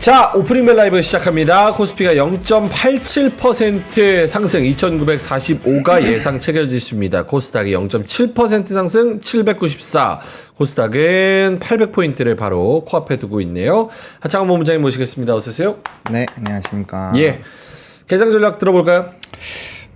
자, 오프닝 벨 라이브 시작합니다. 코스피가 0.87% 상승 2945가 예상 체결지수입니다. 코스닥이 0.7% 상승 794. 코스닥은 800포인트를 바로 코앞에 두고 있네요. 하창원 본부장님 모시겠습니다. 어서 오세요. 네, 안녕하십니까. 예. 개장 전략 들어볼까요?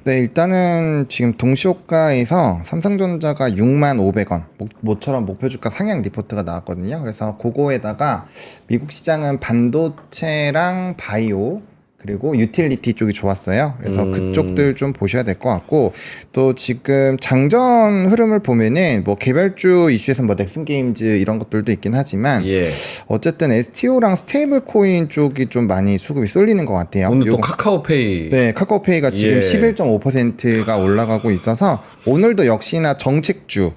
네, 일단은 지금 동시호가에서 삼성전자가 65,500원, 모처럼 목표주가 상향 리포트가 나왔거든요. 그래서 그거에다가 미국 시장은 반도체랑 바이오, 그리고 유틸리티 쪽이 좋았어요. 그래서 그쪽들 좀 보셔야 될 것 같고, 또 지금 장전 흐름을 보면은 뭐 개별주 이슈에서 뭐 넥슨 게임즈 이런 것들도 있긴 하지만, 예. 어쨌든 STO랑 스테이블 코인 쪽이 좀 많이 수급이 쏠리는 것 같아요. 오늘 또 카카오페이. 네, 카카오페이가 지금 예. 11.5%가 올라가고 있어서 오늘도 역시나 정책주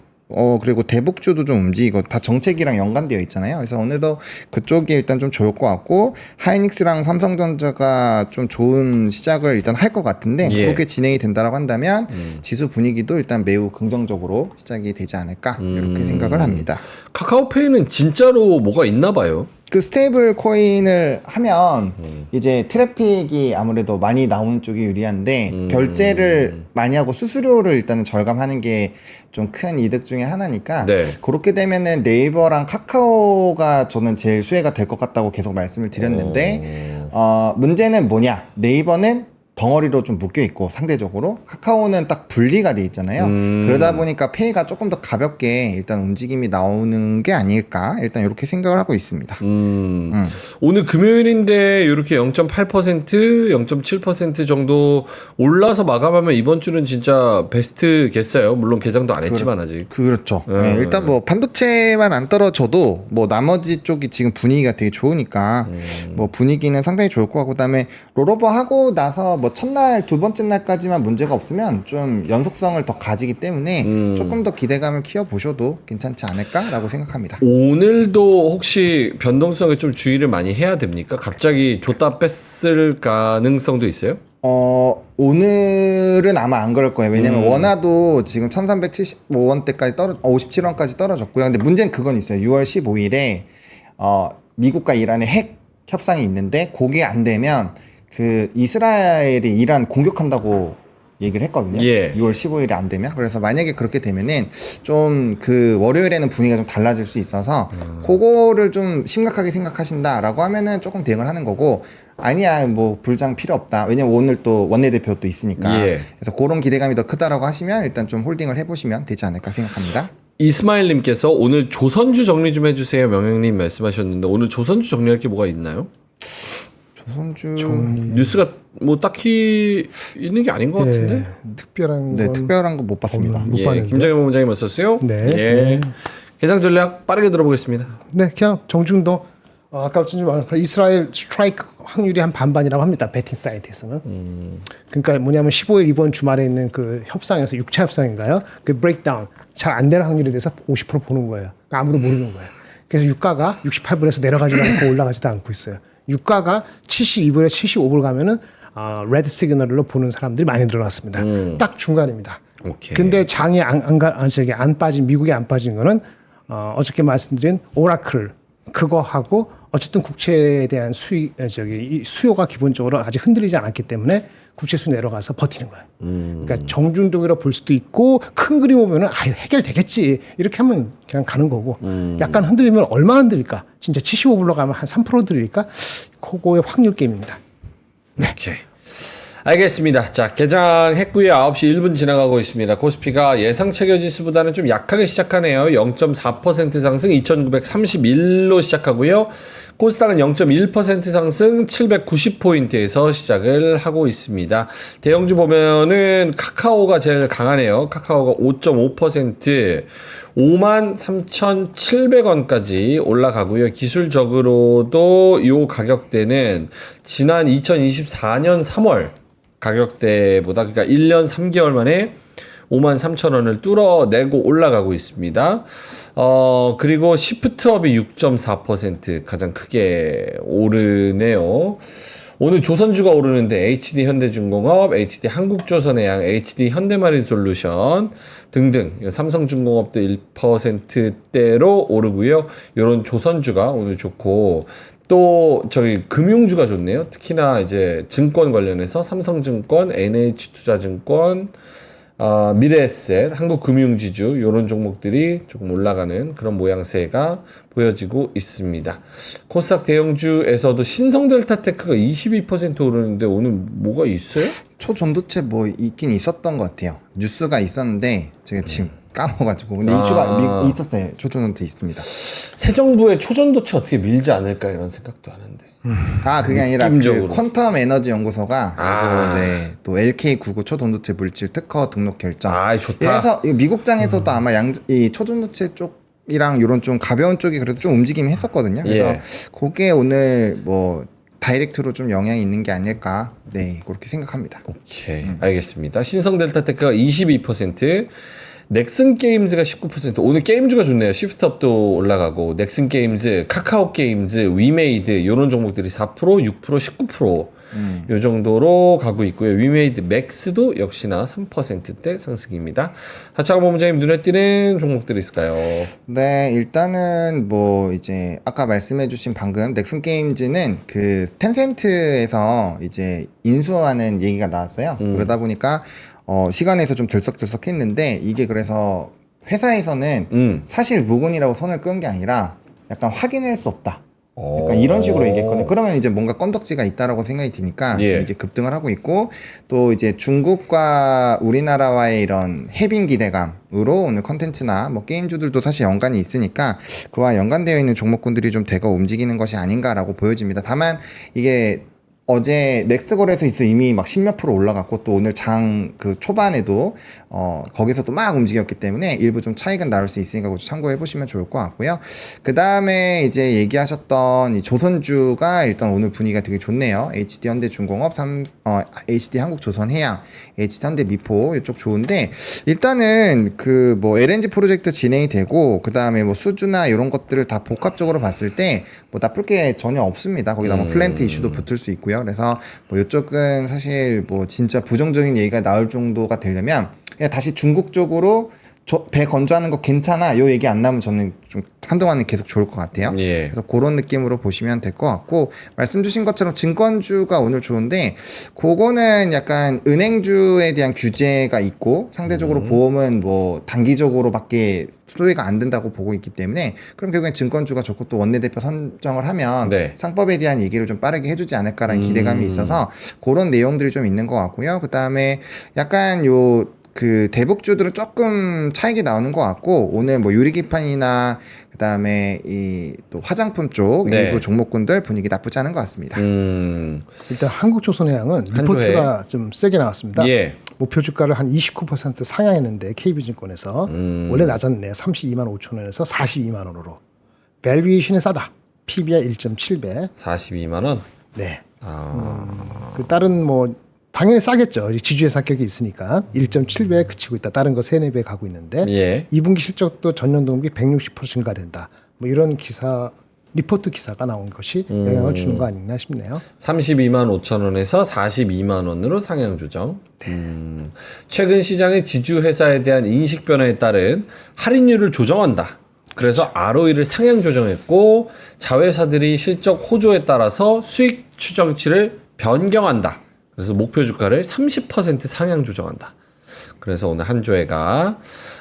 그리고 대북주도 좀 움직이고 다 정책이랑 연관되어 있잖아요. 그래서 오늘도 그쪽이 일단 좀 좋을 것 같고 하이닉스랑 삼성전자가 좀 좋은 시작을 일단 할 것 같은데 예. 그렇게 진행이 된다라고 한다면 지수 분위기도 일단 매우 긍정적으로 시작이 되지 않을까 이렇게 생각을 합니다. 카카오페이는 진짜로 뭐가 있나 봐요. 그 스테이블 코인을 하면 이제 트래픽이 아무래도 많이 나오는 쪽이 유리한데 결제를 많이 하고 수수료를 일단은 절감하는 게 좀 큰 이득 중에 하나니까 네. 그렇게 되면은 네이버랑 카카오가 저는 제일 수혜가 될 것 같다고 계속 말씀을 드렸는데 문제는 뭐냐, 네이버는 덩어리로 좀 묶여 있고 상대적으로 카카오는 딱 분리가 돼 있잖아요. 그러다 보니까 페이가 조금 더 가볍게 일단 움직임이 나오는 게 아닐까 일단 이렇게 생각을 하고 있습니다. 오늘 금요일인데 이렇게 0.8%, 0.7% 정도 올라서 마감하면 이번 주는 진짜 베스트겠어요. 물론 개장도 안 했지만 아직. 그렇죠. 네, 일단 뭐 반도체만 안 떨어져도 뭐 나머지 쪽이 지금 분위기가 되게 좋으니까 뭐 분위기는 상당히 좋을 것 같고, 그다음에 롤오버 하고 나서 뭐 첫날 두 번째 날까지만 문제가 없으면 좀 연속성을 더 가지기 때문에 조금 더 기대감을 키워보셔도 괜찮지 않을까라고 생각합니다. 오늘도 혹시 변동성에 좀 주의를 많이 해야 됩니까? 갑자기 줬다 뺐을 가능성도 있어요? 오늘은 아마 안 그럴 거예요. 왜냐면 원화도 지금 1375원대까지 57원까지 떨어졌고요. 근데 문제는 그건 있어요. 6월 15일에 미국과 이란의 핵 협상이 있는데 그게 안 되면 그 이스라엘이 이란 공격한다고 얘기를 했거든요. 예. 6월 15일에 안 되면. 그래서 만약에 그렇게 되면은 좀 그 월요일에는 분위기가 좀 달라질 수 있어서 그거를 좀 심각하게 생각하신다라고 하면은 조금 대응을 하는 거고, 아니야 뭐 불장 필요 없다. 왜냐면 오늘 또 원내대표 또 있으니까. 예. 그래서 그런 기대감이 더 크다라고 하시면 일단 좀 홀딩을 해보시면 되지 않을까 생각합니다. 이스마일님께서 오늘 조선주 정리 좀 해주세요. 명행님 말씀하셨는데 오늘 조선주 정리할 게 뭐가 있나요? 조선주 뉴스가 뭐 딱히 있는 게 아닌 것 같은데. 특별한 네, 건 특별한 거 못 봤습니다. 못 예, 봤는데. 김정현 본부장님 어서오세요. 네. 예. 네. 개장 전략 빠르게 들어보겠습니다. 네, 그냥 정중도 아까 좀 이스라엘 스트라이크 확률이 한 반반이라고 합니다. 베팅 사이트에서는. 그러니까 뭐냐면 15일 이번 주말에 있는 그 협상에서 6차 협상인가요? 그 브레이크다운 잘 안 되는 확률에 대해서 50% 보는 거예요. 아무도 모르는 거예요. 그래서 유가가 68불에서 내려가지도 않고 올라가지도 않고 있어요. 유가가 72불에 75불 가면은 레드 시그널로 보는 사람들이 많이 늘어났습니다. 딱 중간입니다. 오케이. 근데 장이 안 빠진, 미국에 안 빠진 거는 어저께 말씀드린 오라클 그거 하고 어쨌든 국채에 대한 수요가 기본적으로 아직 흔들리지 않았기 때문에 국채 수 내려가서 버티는 거예요. 그러니까 정중동이라 볼 수도 있고 큰 그림 보면은 해결되겠지 이렇게 하면 그냥 가는 거고 약간 흔들리면 얼마 흔들릴까? 진짜 75불로 가면 한 3% 흔들릴까? 그거의 확률 게임입니다. 네. 오케이. 알겠습니다. 자, 개장했고요. 9시 1분 지나가고 있습니다. 코스피가 예상 체결지수보다는 좀 약하게 시작하네요. 0.4% 상승 2931로 시작하고요. 코스닥은 0.1% 상승 790포인트에서 시작을 하고 있습니다. 대형주 보면은 카카오가 제일 강하네요. 카카오가 5.5% 53,700원까지 올라가고요. 기술적으로도 이 가격대는 지난 2024년 3월 가격대보다, 그러니까 1년 3개월 만에 53,000원을 뚫어내고 올라가고 있습니다. 그리고 시프트업이 6.4% 가장 크게 오르네요. 오늘 조선주가 오르는데 HD 현대중공업, HD 한국조선해양, HD 현대마린솔루션 등등 삼성중공업도 1%대로 오르고요. 이런 조선주가 오늘 좋고, 또 저기 금융주가 좋네요. 특히나 이제 증권 관련해서 삼성증권, NH투자증권, 미래에셋, 한국금융지주 이런 종목들이 조금 올라가는 그런 모양새가 보여지고 있습니다. 코스닥 대형주에서도 신성델타테크가 22% 오르는데 오늘 뭐가 있어요? 초전도체 뭐 있긴 있었던 것 같아요. 뉴스가 있었는데 제가 지금 까먹어가지고 근데 이슈가 있었어요. 초전도체 있습니다. 새 정부의 초전도체 어떻게 밀지 않을까 이런 생각도 하는데. 그게 아니라 그 느낌적으로. 퀀텀 에너지 연구소가 네, 또 LK99 초전도체 물질 특허 등록 결정. 좋다. 그래서 이 미국장에서도 아마 이 초전도체 쪽이랑 이런 좀 가벼운 쪽이 그래도 좀 움직임이 했었거든요. 그래서 예. 그게 오늘 뭐 다이렉트로 좀 영향이 있는 게 아닐까. 네, 그렇게 생각합니다. 오케이, 알겠습니다. 신성델타테크가 22%, 넥슨게임즈가 19%. 오늘 게임주가 좋네요. 시프트업도 올라가고 넥슨게임즈, 카카오게임즈, 위메이드 이런 종목들이 4%, 6%, 19% 요 정도로 가고 있고요. 위메이드 맥스도 역시나 3%대 상승입니다. 하창 본부장님 눈에 띄는 종목들이 있을까요? 네, 일단은 뭐 이제 아까 말씀해주신 방금 넥슨 게임즈는 그 텐센트에서 이제 인수하는 얘기가 나왔어요. 그러다 보니까 시간에서 좀 들썩들썩했는데 이게 그래서 회사에서는 사실 무근이라고 선을 끈 게 아니라 약간 확인할 수 없다. 약간 이런 식으로 얘기했거든요. 그러면 이제 뭔가 건덕지가 있다라고 생각이 드니까 예. 좀 이제 급등을 하고 있고 또 이제 중국과 우리나라와의 이런 해빙 기대감으로 오늘 컨텐츠나 뭐 게임주들도 사실 연관이 있으니까 그와 연관되어 있는 종목군들이 좀 대거 움직이는 것이 아닌가라고 보여집니다. 다만 이게 어제 넥스거래에서 있어 이미 막 10몇 프로 올라갔고 또 오늘 장 그 초반에도 거기서도 막 움직였기 때문에 일부 좀 차익은 나올 수 있으니까 그거 참고해 보시면 좋을 것 같고요. 그 다음에 이제 얘기하셨던 이 조선주가 일단 오늘 분위기가 되게 좋네요. HD 현대중공업, HD 한국조선해양, HD 현대미포 이쪽 좋은데 일단은 그 뭐 LNG 프로젝트 진행이 되고 그 다음에 뭐 수주나 이런 것들을 다 복합적으로 봤을 때 뭐 나쁠 게 전혀 없습니다. 거기다 뭐 플랜트 이슈도 붙을 수 있고요. 그래서 뭐 이쪽은 사실 뭐 진짜 부정적인 얘기가 나올 정도가 되려면 그냥 다시 중국 쪽으로 배 건조하는 거 괜찮아 요 얘기 안 나오면 저는 좀 한동안은 계속 좋을 것 같아요. 예. 그래서 그런 느낌으로 보시면 될 것 같고 말씀 주신 것처럼 증권주가 오늘 좋은데 그거는 약간 은행주에 대한 규제가 있고 상대적으로 보험은 뭐 단기적으로밖에 소외가 안 된다고 보고 있기 때문에 그럼 결국엔 증권주가 좋고 또 원내대표 선정을 하면 네. 상법에 대한 얘기를 좀 빠르게 해주지 않을까라는 기대감이 있어서 그런 내용들이 좀 있는 것 같고요. 그 다음에 약간 그 대북주들은 조금 차익이 나오는 것 같고 오늘 뭐 유리기판이나 그 다음에 이 또 화장품 쪽 네. 일부 종목군들 분위기 나쁘지 않은 것 같습니다. 일단 한국조선해양은 한조해. 리포트가 좀 세게 나왔습니다. 예. 목표 주가를 한 29% 상향했는데 KB증권에서 원래 낮았네요. 32만 5천 원에서 42만 원으로. 밸류에이션이 싸다. PBR 1.7배. 42만 원. 네. 그 다른 뭐 당연히 싸겠죠. 지주회사 격이 있으니까 1.7배에 그치고 있다. 다른 거 3, 4배 가고 있는데 예. 2분기 실적도 전년 동기 160% 증가된다. 뭐 이런 기사 리포트 기사가 나온 것이 영향을 주는 거 아니나 싶네요. 32만 5천 원에서 42만 원으로 상향 조정. 최근 시장의 지주회사에 대한 인식 변화에 따른 할인율을 조정한다. 그래서 ROE를 상향 조정했고 자회사들이 실적 호조에 따라서 수익 추정치를 변경한다. 그래서 목표 주가를 30% 상향 조정한다. 그래서 오늘 한조회가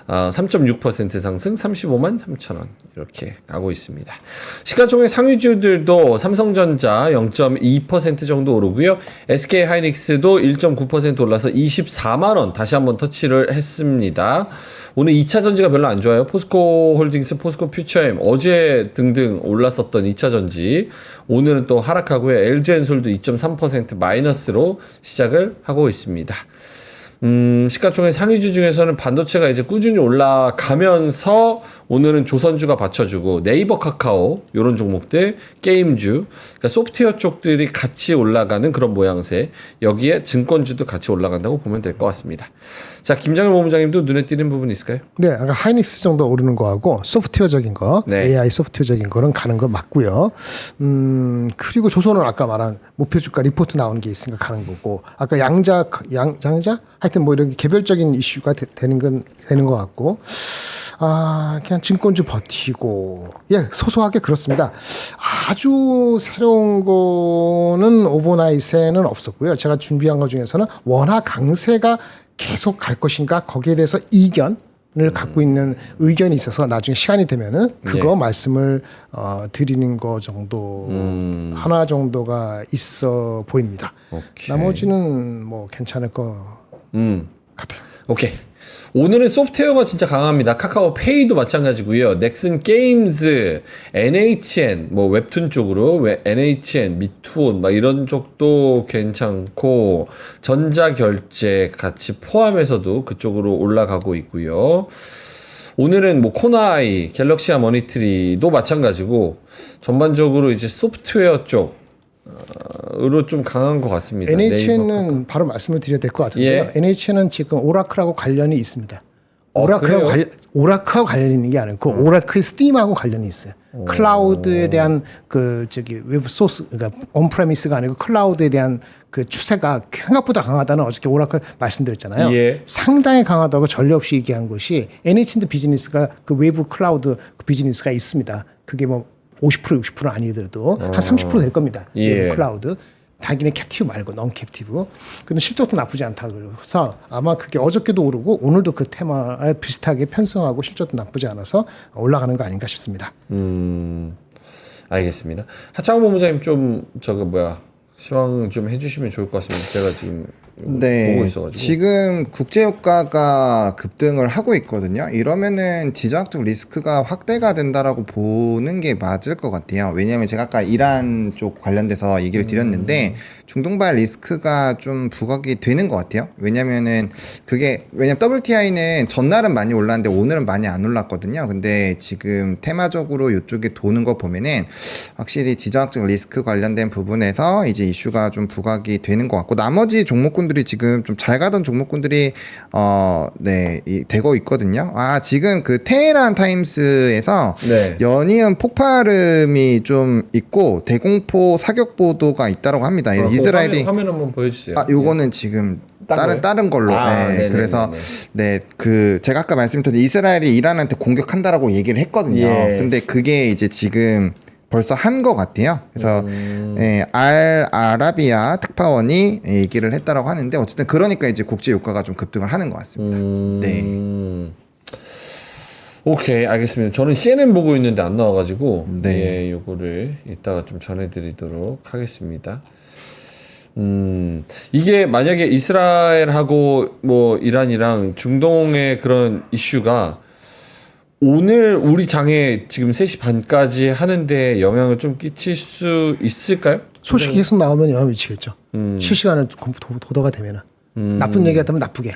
3.6% 상승 35만 3천 원 이렇게 가고 있습니다. 시가총액 상위주들도 삼성전자 0.2% 정도 오르고요. SK하이닉스도 1.9% 올라서 24만 원 다시 한번 터치를 했습니다. 오늘 2차 전지가 별로 안 좋아요. 포스코홀딩스, 포스코퓨처엠 어제 등등 올랐었던 2차 전지 오늘은 또 하락하고요. LG엔솔도 2.3% 마이너스로 시작을 하고 있습니다. 시가총액 상위주 중에서는 반도체가 이제 꾸준히 올라가면서 오늘은 조선주가 받쳐주고 네이버 카카오 이런 종목들 게임주 그러니까 소프트웨어 쪽들이 같이 올라가는 그런 모양새 여기에 증권주도 같이 올라간다고 보면 될 것 같습니다. 자 김장일 본부장님도 눈에 띄는 부분 있을까요? 네, 아까 하이닉스 정도 오르는 거하고 소프트웨어적인 거, 네. AI 소프트웨어적인 거는 가는 거 맞고요. 그리고 조선은 아까 말한 목표 주가 리포트 나오는 게 있으니까 가는 거고, 아까 양자 하여튼 뭐 이런 개별적인 이슈가 되는 것 같고, 그냥 증권주 버티고, 예, 소소하게 그렇습니다. 아주 새로운 거는 오버나잇에는 없었고요. 제가 준비한 것 중에서는 원화 강세가 계속 갈 것인가 거기에 대해서 이견을 갖고 있는 의견이 있어서 나중에 시간이 되면은 그거 예. 말씀을 드리는 거 정도 하나 정도가 있어 보입니다. 오케이. 나머지는 뭐 괜찮을 것 같아요. 오케이. 오늘은 소프트웨어가 진짜 강합니다. 카카오페이도 마찬가지고요. 넥슨 게임즈, NHN, 뭐 웹툰 쪽으로 NHN, 미투온 막 이런 쪽도 괜찮고 전자결제 같이 포함해서도 그쪽으로 올라가고 있고요. 오늘은 뭐 코나이, 갤럭시아 머니트리도 마찬가지고 전반적으로 이제 소프트웨어 쪽으로 좀 강한 것 같습니다. NHN은 바로 말씀을 드려야 될 것 같은데요. 예. NHN은 지금 오라클하고 관련이 있습니다. 그래요? 오라클하고 관련이 있는 게 아니고 오라클 스팀하고 관련이 있어요. 클라우드에 대한 그 웹 소스, 그러니까 온프레미스가 아니고 클라우드에 대한 그 추세가 생각보다 강하다는 어저께 오라클 말씀드렸잖아요. 예. 상당히 강하다고 전례 없이 얘기한 것이 NHN도 비즈니스가 그 외부 클라우드 그 비즈니스가 있습니다. 그게 뭐 50% 60% 아니더라도 한 30%될 겁니다. 예. 외부 클라우드. 당연히 캡티브 말고 넌 캡티브. 근데 실적도 나쁘지 않다 그래서 아마 그게 어저께도 오르고 오늘도 그 테마에 비슷하게 편승하고 실적도 나쁘지 않아서 올라가는 거 아닌가 싶습니다. 알겠습니다. 하창원 본부장님 좀 시황 좀 해주시면 좋을 것 같습니다. 제가 지금 네, 보고 있어가지고. 지금 국제유가가 급등을 하고 있거든요. 이러면은 지정학적 리스크가 확대가 된다라고 보는 게 맞을 것 같아요. 왜냐하면 제가 아까 이란 쪽 관련돼서 얘기를 드렸는데 중동발 리스크가 좀 부각이 되는 것 같아요. 왜냐면은 왜냐면 WTI는 전날은 많이 올랐는데 오늘은 많이 안 올랐거든요. 근데 지금 테마적으로 이쪽에 도는 거 보면은 확실히 지정학적 리스크 관련된 부분에서 이제 이슈가 좀 부각이 되는 것 같고 나머지 종목군들이 지금 좀 잘 가던 종목군들이 되고 있거든요. 지금 그 테헤란 타임스에서 네. 연이은 폭발음이 좀 있고 대공포 사격 보도가 있다라고 합니다. 이스라엘이 화면 한번 보여주세요. 요거는 지금 다른 걸로. 네네네네. 그래서 제가 아까 말씀드렸던 이스라엘이 이란한테 공격한다라고 얘기를 했거든요. 예. 근데 그게 이제 지금 벌써 한 것 같아요. 그래서 알 아라비아 특파원이 얘기를 했다라고 하는데 어쨌든 그러니까 이제 국제 유가가 좀 급등을 하는 것 같습니다. 네. 오케이, 알겠습니다. 저는 CNN 보고 있는데 안 나와가지고 네. 요거를 이따가 좀 전해드리도록 하겠습니다. 이게 만약에 이스라엘하고 뭐 이란이랑 중동의 그런 이슈가 오늘 우리 장에 지금 3시 반까지 하는데 영향을 좀 끼칠 수 있을까요? 소식이 계속 나오면 영향 미치겠죠. 실시간으로 도도가 되면은 나쁜 얘기가 되면 나쁘게.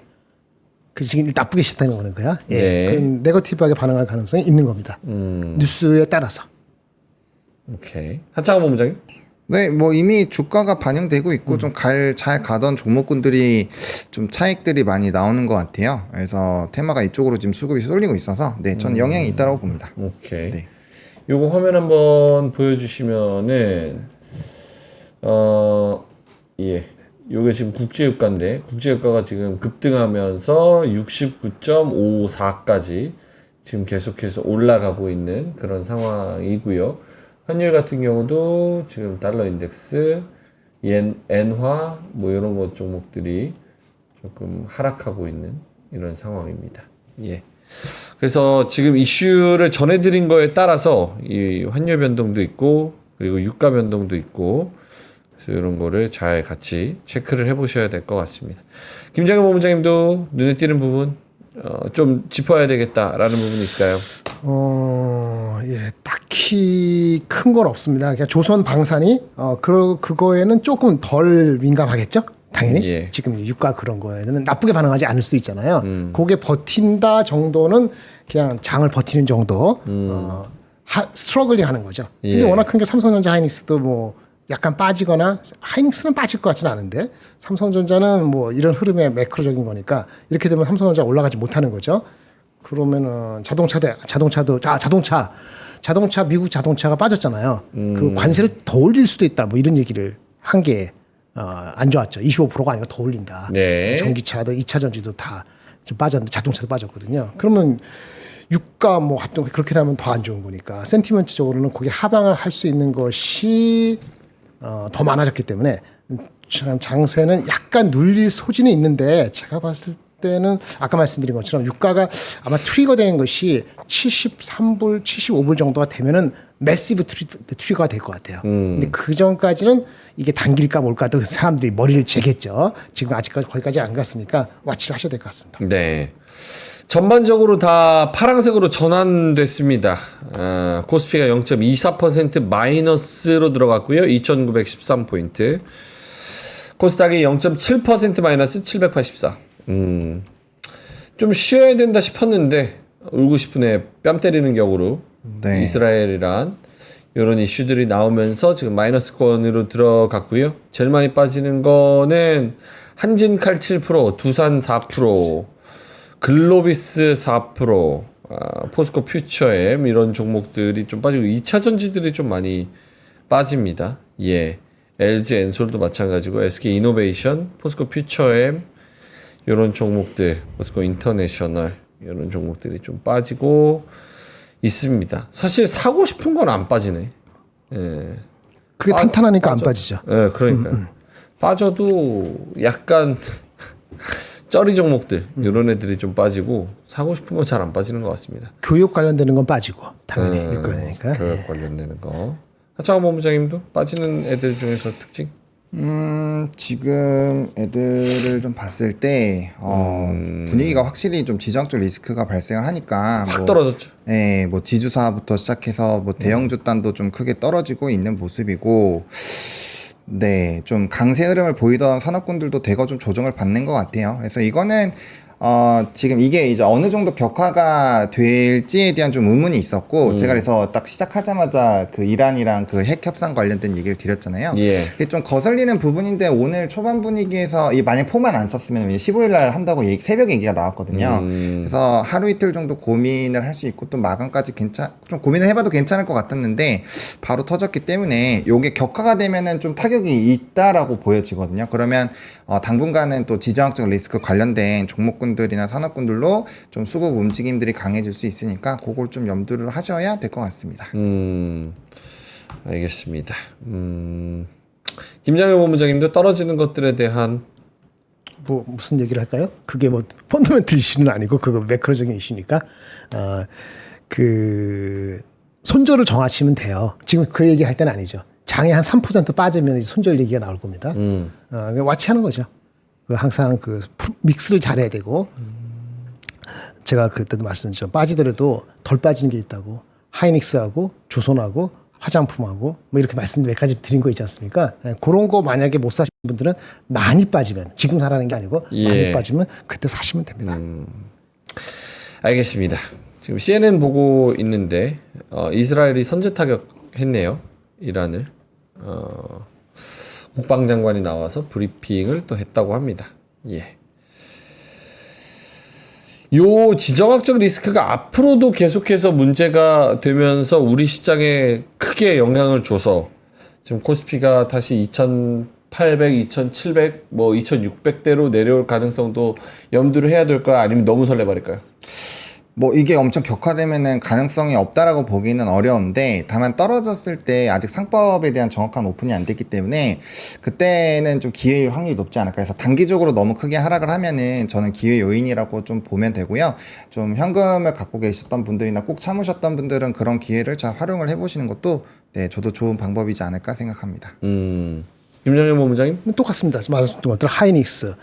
그 지금 나쁘게 싫다는 거는 거야. 예. 네. 그 네거티브하게 반응할 가능성이 있는 겁니다. 뉴스에 따라서. 오케이. 하창원 본부장님? 네, 뭐 이미 주가가 반영되고 있고 좀 잘 가던 종목군들이 좀 차익들이 많이 나오는 것 같아요. 그래서 테마가 이쪽으로 지금 수급이 쏠리고 있어서 저는 영향이 있다고 봅니다. 오케이. 네. 요거 화면 한번 보여주시면은 요게 지금 국제유가인데 국제유가가 지금 급등하면서 69.54까지 지금 계속해서 올라가고 있는 그런 상황이고요. 환율 같은 경우도 지금 달러 인덱스, 엔화 뭐 이런 것 종목들이 조금 하락하고 있는 이런 상황입니다. 예. 그래서 지금 이슈를 전해드린 거에 따라서 이 환율 변동도 있고 그리고 유가 변동도 있고 그래서 이런 거를 잘 같이 체크를 해보셔야 될 것 같습니다. 김장현 본부장님도 눈에 띄는 부분 좀 짚어야 되겠다라는 부분이 있을까요? 딱히 큰 건 없습니다. 그냥 조선 방산이 그거에는 조금 덜 민감하겠죠. 당연히 예. 지금 유가 그런 거에는 나쁘게 반응하지 않을 수 있잖아요. 그게 버틴다 정도는 그냥 장을 버티는 정도 스트러글링 하는 거죠. 근데 예. 워낙 큰 게 삼성전자 하이닉스도 뭐 약간 빠지거나 하이닉스는 빠질 것 같지는 않은데 삼성전자는 뭐 이런 흐름의 매크로적인 거니까 이렇게 되면 삼성전자 올라가지 못하는 거죠. 그러면은 자동차 미국 자동차가 빠졌잖아요. 그 관세를 더 올릴 수도 있다. 뭐 이런 얘기를 한 게 안 좋았죠. 25%가 아니라 더 올린다. 네. 전기차도 2차 전지도 다 좀 빠졌는데 자동차도 빠졌거든요. 그러면 유가 뭐 하여튼 그렇게 되면 더 안 좋은 거니까 센티먼트적으로는 거기 하방을 할 수 있는 것이 더 많아졌기 때문에 참 장세는 약간 눌릴 소지는 있는데 제가 봤을 때는 아까 말씀드린 것처럼 유가가 아마 트리거되는 것이 73불, 75불 정도가 되면은 매시브 트리거가 될 것 같아요. 근데 그 전까지는 이게 단길까 뭘까도 사람들이 머리를 재겠죠. 지금 아직까지 거기까지 안 갔으니까 와치를 하셔야 될 것 같습니다. 네. 전반적으로 다 파란색으로 전환됐습니다. 코스피가 0.24% 마이너스로 들어갔고요. 2,913포인트. 코스닥이 0.7% 마이너스 784. 좀 쉬어야 된다 싶었는데 울고 싶은 애 뺨 때리는 격으로 네. 이스라엘이란 이런 이슈들이 나오면서 지금 마이너스권으로 들어갔고요. 제일 많이 빠지는 거는 한진칼 7%, 두산 4%, 글로비스 4%, 포스코 퓨처엠 이런 종목들이 좀 빠지고 2차 전지들이 좀 많이 빠집니다. 예. LG 엔솔도 마찬가지고 SK 이노베이션, 포스코 퓨처엠 이런 종목들, 포스코 인터내셔널 이런 종목들이 좀 빠지고 있습니다. 사실 사고 싶은 건 안 빠지네. 예. 그게 탄탄하니까 빠져. 안 빠지죠. 예, 그러니까요. 빠져도 약간 쩌리 종목들 이런 애들이 좀 빠지고 사고 싶은 건 잘 안 빠지는 것 같습니다. 교육 관련되는 건 빠지고 당연히 유가니까. 교육 관련되는 거. 하창원 본부장님도 빠지는 애들 중에서 특징? 지금 애들을 좀 봤을 때 분위기가 확실히 좀 지정학적 리스크가 발생하니까 확 떨어졌죠. 네, 뭐 지주사부터 시작해서 뭐 대형주 단도 좀 크게 떨어지고 있는 모습이고, 네, 좀 강세 흐름을 보이던 산업군들도 대거 좀 조정을 받는 것 같아요. 그래서 이거는 지금 이게 이제 어느 정도 격화가 될지에 대한 좀 의문이 있었고, 제가 그래서 딱 시작하자마자 그 이란이랑 그 핵 협상 관련된 얘기를 드렸잖아요. 예. 그게 좀 거슬리는 부분인데 오늘 초반 분위기에서 이 만약 포만 안 썼으면 15일 날 한다고 새벽에 얘기가 나왔거든요. 그래서 하루 이틀 정도 고민을 할 수 있고 또 마감까지 좀 고민을 해봐도 괜찮을 것 같았는데 바로 터졌기 때문에 요게 격화가 되면은 좀 타격이 있다라고 보여지거든요. 그러면 당분간은 또 지정학적 리스크 관련된 종목군들이나 산업군들로 좀 수급 움직임들이 강해질 수 있으니까 그걸 좀 염두를 하셔야 될 것 같습니다. 알겠습니다. 김장현 본부장님도 떨어지는 것들에 대한 뭐 무슨 얘기를 할까요? 그게 뭐 펀더멘털 이슈는 아니고 그거 매크로적인 이슈니까 그 손절을 정하시면 돼요. 지금 그 얘기 할 때는 아니죠. 장에 한 3% 빠지면 이제 손절 얘기가 나올 겁니다. 와치하는 거죠. 항상 그 믹스를 잘해야 되고 제가 그때도 말씀드렸죠. 빠지더라도 덜 빠지는 게 있다고. 하이닉스하고 조선하고 화장품하고 뭐 이렇게 말씀 몇 가지 드린 거 있지 않습니까? 그런 거 만약에 못 사신 분들은 많이 빠지면 지금 사라는 게 아니고 많이 빠지면 그때 사시면 됩니다. 알겠습니다. 지금 CNN 보고 있는데 이스라엘이 선제 타격했네요. 이란을. 국방장관이 나와서 브리핑을 또 했다고 합니다. 예. 요 지정학적 리스크가 앞으로도 계속해서 문제가 되면서 우리 시장에 크게 영향을 줘서 지금 코스피가 다시 2,800, 2,700, 뭐 2,600대로 내려올 가능성도 염두를 해야 될까요? 아니면 너무 설레버릴까요? 뭐 이게 엄청 격화되면은 가능성이 없다라고 보기는 어려운데 다만 떨어졌을 때 아직 상법에 대한 정확한 오픈이 안 됐기 때문에 그때는 좀 기회일 확률이 높지 않을까 해서 단기적으로 너무 크게 하락을 하면은 저는 기회 요인이라고 좀 보면 되고요. 좀 현금을 갖고 계셨던 분들이나 꼭 참으셨던 분들은 그런 기회를 잘 활용을 해보시는 것도 네, 저도 좋은 방법이지 않을까 생각합니다. 김정현 본부장님? 똑같습니다. 말씀드린 것들 하이닉스,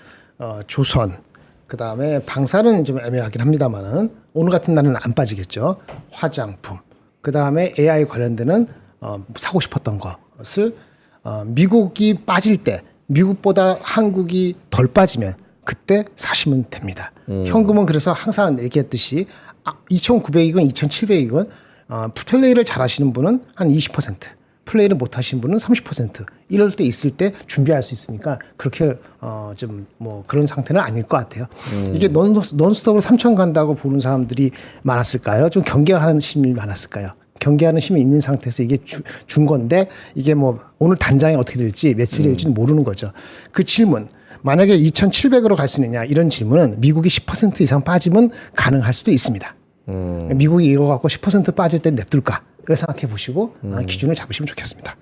조선, 그 다음에 방사는 좀 애매하긴 합니다만은 오늘 같은 날은 안 빠지겠죠. 화장품, 그 다음에 AI 관련되는 사고 싶었던 것을 미국이 빠질 때 미국보다 한국이 덜 빠지면 그때 사시면 됩니다. 현금은 그래서 항상 얘기했듯이 2,900이건 2,700이건 플레이를 잘 하시는 분은 한 20%, 플레이를 못 하시는 분은 30%, 이럴 때 있을 때 준비할 수 있으니까 그렇게 좀 뭐 그런 상태는 아닐 것 같아요. 이게 논스톱으로 3천 간다고 보는 사람들이 많았을까요? 좀 경계하는 심이 많았을까요? 경계하는 심이 있는 상태에서 이게 준 건데 이게 뭐 오늘 단장이 어떻게 될지 며칠이 될지는 모르는 거죠. 그 질문, 만약에 2,700으로 갈 수 있느냐 이런 질문은 미국이 10% 이상 빠지면 가능할 수도 있습니다. 미국이 이거 갖고 10% 빠질 때 냅둘까? 그걸 생각해 보시고 기준을 잡으시면 좋겠습니다.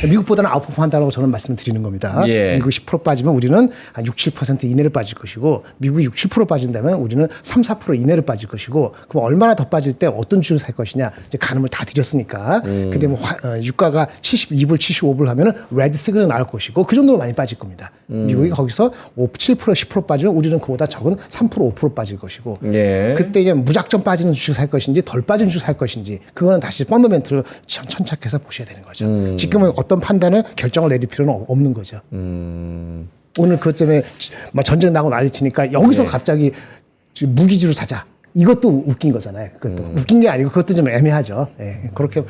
미국보다는 아웃퍼폼한다고 저는 말씀을 드리는 겁니다. 예. 미국이 10% 빠지면 우리는 한 6, 7% 이내를 빠질 것이고 미국이 6, 7% 빠진다면 우리는 3, 4% 이내를 빠질 것이고 그럼 얼마나 더 빠질 때 어떤 주를 살 것이냐 이제 가늠을 다 드렸으니까 근데 뭐 유가가 72불, 75불 하면은 레드 시그널 나올 것이고 그 정도로 많이 빠질 겁니다. 미국이 거기서 5, 7%, 10% 빠지면 우리는 그보다 적은 3%, 5% 빠질 것이고 예. 그때 이제 무작정 빠지는 주식 살 것인지 덜 빠지는 주식 살 것인지 그거는 다시 펀더멘트로 천착해서 보셔야 되는 거죠. 지금은 어떤 판단을 결정을 내릴 필요는 없는 거죠. 오늘 그것 때문에 막 전쟁 나고 난리치니까 여기서 갑자기 무기주를 사자. 이것도 웃긴 거잖아요. 그것도 웃긴 게 아니고 그것도 좀 애매하죠. 예, 그렇게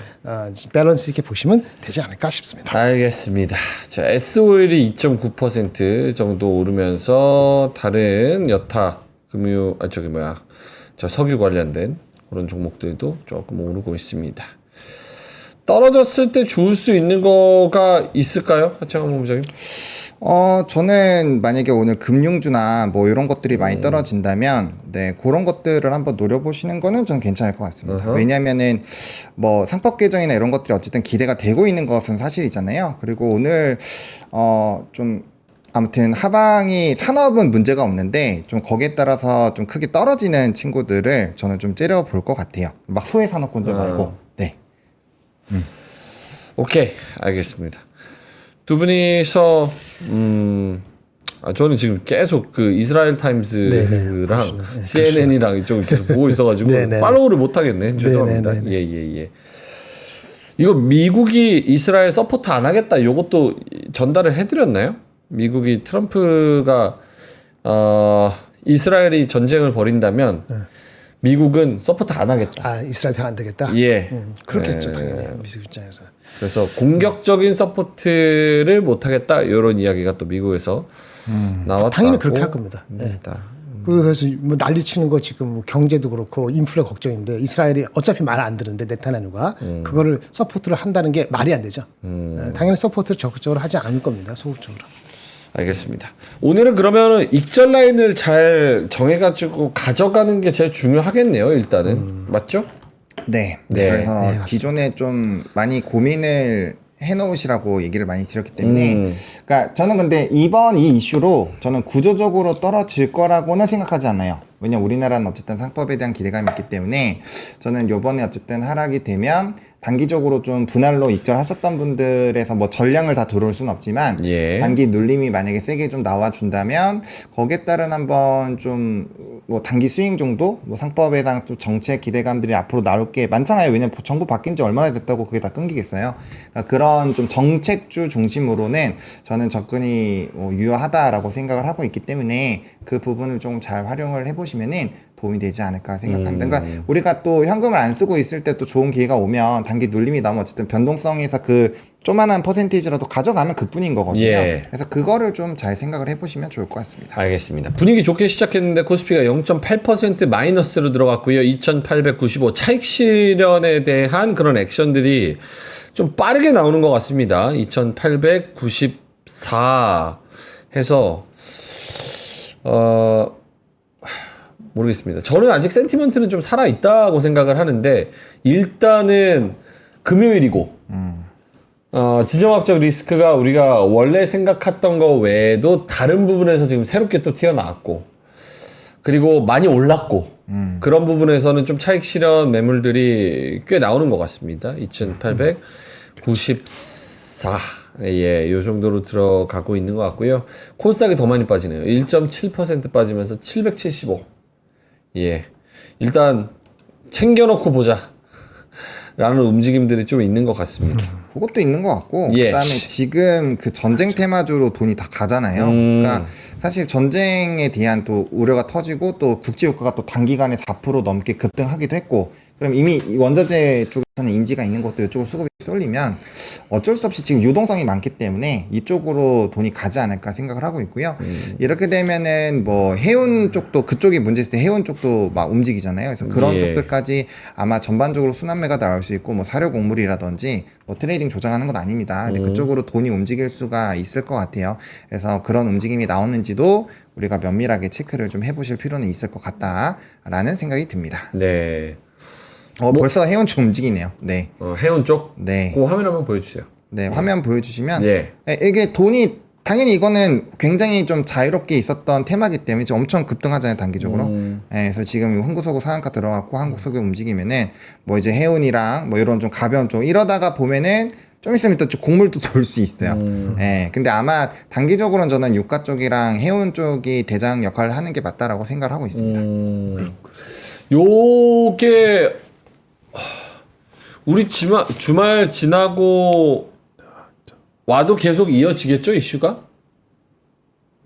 밸런스 있게 보시면 되지 않을까 싶습니다. 알겠습니다. 자, S-오일이 2.9% 정도 오르면서 다른 여타 금융 저 석유 관련된 그런 종목들도 조금 오르고 있습니다. 떨어졌을 때 주울 수 있는 거가 있을까요? 하창원 본부장님? 저는 만약에 오늘 금융주나 뭐 이런 것들이 많이 떨어진다면, 네, 그런 것들을 한번 노려보시는 거는 저는 괜찮을 것 같습니다. 왜냐면은 뭐 상법 개정이나 이런 것들이 어쨌든 기대가 되고 있는 것은 사실이잖아요. 그리고 오늘, 좀, 아무튼 하방이 산업은 문제가 없는데 좀 거기에 따라서 좀 크게 떨어지는 친구들을 저는 좀 째려볼 것 같아요. 막 소외 산업군들 말고. 네. 오케이, 알겠습니다. 두 분이서 저는 지금 계속 그 이스라엘 타임즈랑 CNN이랑 이쪽을 계속 보고 있어가지고 팔로우를 못 하겠네. 죄송합니다. 예. 이거 미국이 이스라엘 서포트 안 하겠다. 요것도 전달을 해드렸나요? 미국이 트럼프가 이스라엘이 전쟁을 벌인다면 미국은 서포트 안 하겠다. 아, 이스라엘 편 안 되겠다? 예. 그렇겠죠, 당연히. 미국 입장에서. 그래서 공격적인 서포트를 못 하겠다. 이런 이야기가 또 미국에서 나왔다고. 당연히 그렇게 할 겁니다. 네. 그래서 뭐 난리치는 거 지금 경제도 그렇고 인플레 걱정인데 이스라엘이 어차피 말 안 듣는데 네타냐후가 그거를 서포트를 한다는 게 말이 안 되죠. 당연히 서포트를 적극적으로 하지 않을 겁니다. 소극적으로. 알겠습니다. 오늘은 그러면은 익절 라인을 잘 정해가지고 가져가는 게 제일 중요하겠네요. 일단은 맞죠? 네. 네. 그래서 기존에 좀 많이 고민을 해놓으시라고 얘기를 많이 드렸기 때문에, 그러니까 저는 근데 이번 이 이슈로 저는 구조적으로 떨어질 거라고는 생각하지 않아요. 왜냐면 우리나라는 어쨌든 상법에 대한 기대감이 있기 때문에 저는 요번에 어쨌든 하락이 되면 단기적으로 좀 분할로 익절하셨던 분들에서 뭐 전량을 다 들어올 수는 없지만 단기 눌림이 만약에 세게 좀 나와준다면 거기에 따른 한번 좀 뭐 단기 스윙 정도 뭐 상법에 대한 또 정책 기대감들이 앞으로 나올 게 많잖아요. 왜냐면 정부 바뀐 지 얼마나 됐다고 그게 다 끊기겠어요. 그러니까 그런 좀 정책주 중심으로는 저는 접근이 유효하다라고 생각을 하고 있기 때문에 그 부분을 좀 잘 활용을 해보시면은 도움이 되지 않을까 생각합니다. 그러니까 우리가 또 현금을 안 쓰고 있을 때 또 좋은 기회가 오면 단기 눌림이 나면 어쨌든 변동성에서 그 조만한 퍼센티지라도 가져가면 그뿐인 거거든요. 그래서 그거를 좀 잘 생각을 해보시면 좋을 것 같습니다. 알겠습니다. 분위기 좋게 시작했는데 코스피가 0.8% 마이너스로 들어갔고요. 2,895 차익 실현에 대한 그런 액션들이 좀 빠르게 나오는 것 같습니다. 2,894 해서 모르겠습니다. 저는 아직 센티먼트는 좀 살아있다고 생각을 하는데 일단은 금요일이고 지정학적 리스크가 우리가 원래 생각했던 거 외에도 다른 부분에서 지금 새롭게 또 튀어나왔고 그리고 많이 올랐고 그런 부분에서는 좀 차익 실현 매물들이 꽤 나오는 것 같습니다. 2,894 예, 요 정도로 들어가고 있는 것 같고요. 코스닥이 더 많이 빠지네요. 1.7% 빠지면서 775. 예, 일단 챙겨놓고 보자 라는 움직임들이 좀 있는 것 같습니다. 그것도 있는 것 같고 그다음에 지금 그 전쟁 테마주로 돈이 다 가잖아요. 그러니까 사실 전쟁에 대한 또 우려가 터지고 또 국제 유가가 또 단기간에 4% 넘게 급등하기도 했고 그럼 이미 원자재 쪽 는 인지가 있는 것도 이쪽으로 수급이 쏠리면 어쩔 수 없이 지금 유동성이 많기 때문에 이쪽으로 돈이 가지 않을까 생각을 하고 있고요. 이렇게 되면은 뭐 해운 쪽도 그쪽이 문제 있을 때 해운 쪽도 막 움직이잖아요. 그래서 그런 예. 쪽들까지 아마 전반적으로 순환매가 나올 수 있고 뭐 사료 곡물이라든지 뭐 트레이딩 조장하는 건 아닙니다. 근데 그쪽으로 돈이 움직일 수가 있을 것 같아요. 그래서 그런 움직임이 나오는지도 우리가 면밀하게 체크를 좀 해보실 필요는 있을 것 같다라는 생각이 듭니다. 네. 벌써 해운 쪽 움직이네요. 네. 해운 쪽? 네. 그 화면 한번 보여주세요. 네, 화면 보여주시면 예. 이게 돈이 당연히 이거는 굉장히 좀 자유롭게 있었던 테마기 때문에 좀 엄청 급등하잖아요 단기적으로. 그래서 지금 흥구소구 상한가 들어갔고 한국석유 움직이면은 뭐 이제 해운이랑 뭐 이런 좀 가벼운 쪽 이러다가 보면은 좀 있으면 또 곡물도 돌 수 있어요. 근데 아마 단기적으로는 저는 유가 쪽이랑 해운 쪽이 대장 역할을 하는 게 맞다라고 생각을 하고 있습니다. 네. 요게 우리 주말 지나고 와도 계속 이어지겠죠 이슈가?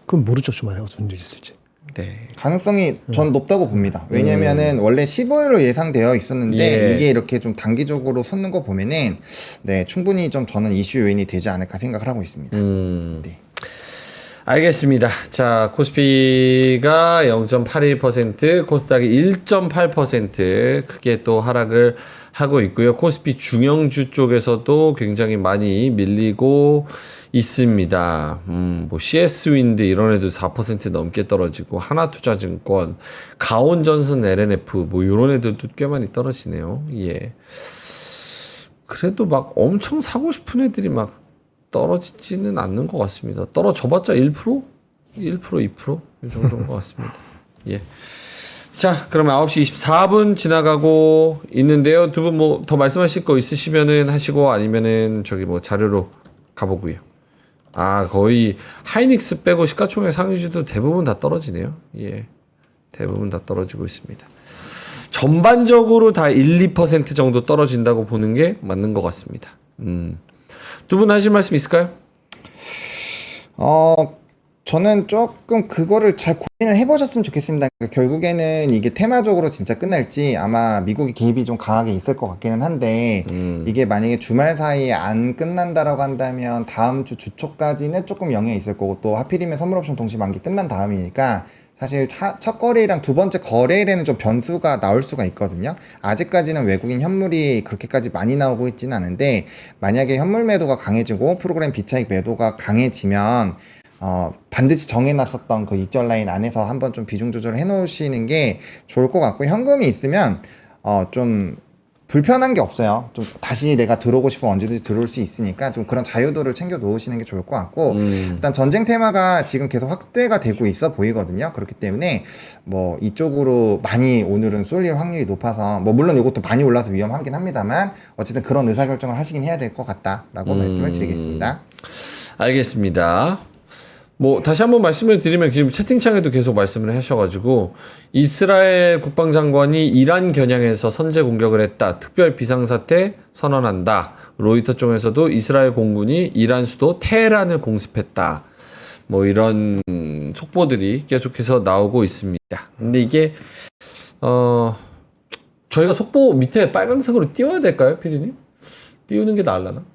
그건 모르죠 주말에 어떤 일이 있을지. 네. 가능성이 전 높다고 봅니다. 왜냐면은 원래 15일로 예상되어 있었는데 예. 이게 이렇게 좀 단기적으로 솟는 거 보면은 네, 충분히 좀 저는 이슈 요인이 되지 않을까 생각을 하고 있습니다. 네. 알겠습니다. 자, 코스피가 0.81%, 코스닥이 1.8% 크게 또 하락을 하고 있고요. 코스피 중형주 쪽에서도 굉장히 많이 밀리고 있습니다. 뭐 CS 윈드 이런 애도 4% 넘게 떨어지고 하나투자증권, 가온전선 LNF 뭐 이런 애들도 꽤 많이 떨어지네요. 예. 그래도 막 엄청 사고 싶은 애들이 막 떨어지지는 않는 것 같습니다. 떨어져봤자 1%? 1%, 2%? 이 정도인 것 같습니다. 예. 자, 그러면 9시 24분 지나가고 있는데요. 두 분 뭐 더 말씀하실 거 있으시면은 하시고 아니면은 저기 뭐 자료로 가보고요. 아, 거의 하이닉스 빼고 시가총액 상위주도 대부분 다 떨어지네요. 예. 대부분 다 떨어지고 있습니다. 전반적으로 다 1, 2% 정도 떨어진다고 보는 게 맞는 것 같습니다. 두 분 하실 말씀 있을까요? 저는 조금 그거를 잘 고민을 해보셨으면 좋겠습니다. 그러니까 결국에는 이게 테마적으로 진짜 끝날지 아마 미국의 개입이 좀 강하게 있을 것 같기는 한데 이게 만약에 주말 사이에 안 끝난다라고 한다면 다음 주 주초까지는 조금 영향이 있을 거고 또 하필이면 선물옵션 동시 만기 끝난 다음이니까 사실 첫 거래일이랑 두 번째 거래일에는 좀 변수가 나올 수가 있거든요. 아직까지는 외국인 현물이 그렇게까지 많이 나오고 있지는 않은데 만약에 현물 매도가 강해지고 프로그램 비차익 매도가 강해지면 반드시 정해놨었던 그 익절 라인 안에서 한번 좀 비중 조절을 해놓으시는 게 좋을 것 같고 현금이 있으면 좀 불편한 게 없어요. 좀 다시 내가 들어오고 싶으면 언제든지 들어올 수 있으니까 좀 그런 자유도를 챙겨 놓으시는 게 좋을 것 같고 일단 전쟁 테마가 지금 계속 확대가 되고 있어 보이거든요. 그렇기 때문에 뭐 이쪽으로 많이 오늘은 쏠릴 확률이 높아서 뭐 물론 이것도 많이 올라서 위험하긴 합니다만 어쨌든 그런 의사결정을 하시긴 해야 될 것 같다라고 말씀을 드리겠습니다. 알겠습니다. 뭐 다시 한번 말씀을 드리면 지금 채팅창에도 계속 말씀을 하셔가지고 이스라엘 국방장관이 이란 겨냥해서 선제 공격을 했다. 특별 비상사태 선언한다. 로이터 쪽에서도 이스라엘 공군이 이란 수도 테헤란을 공습했다. 뭐 이런 속보들이 계속해서 나오고 있습니다. 근데 이게 저희가 속보 밑에 빨간색으로 띄워야 될까요, 피디님? 띄우는 게 나을라나?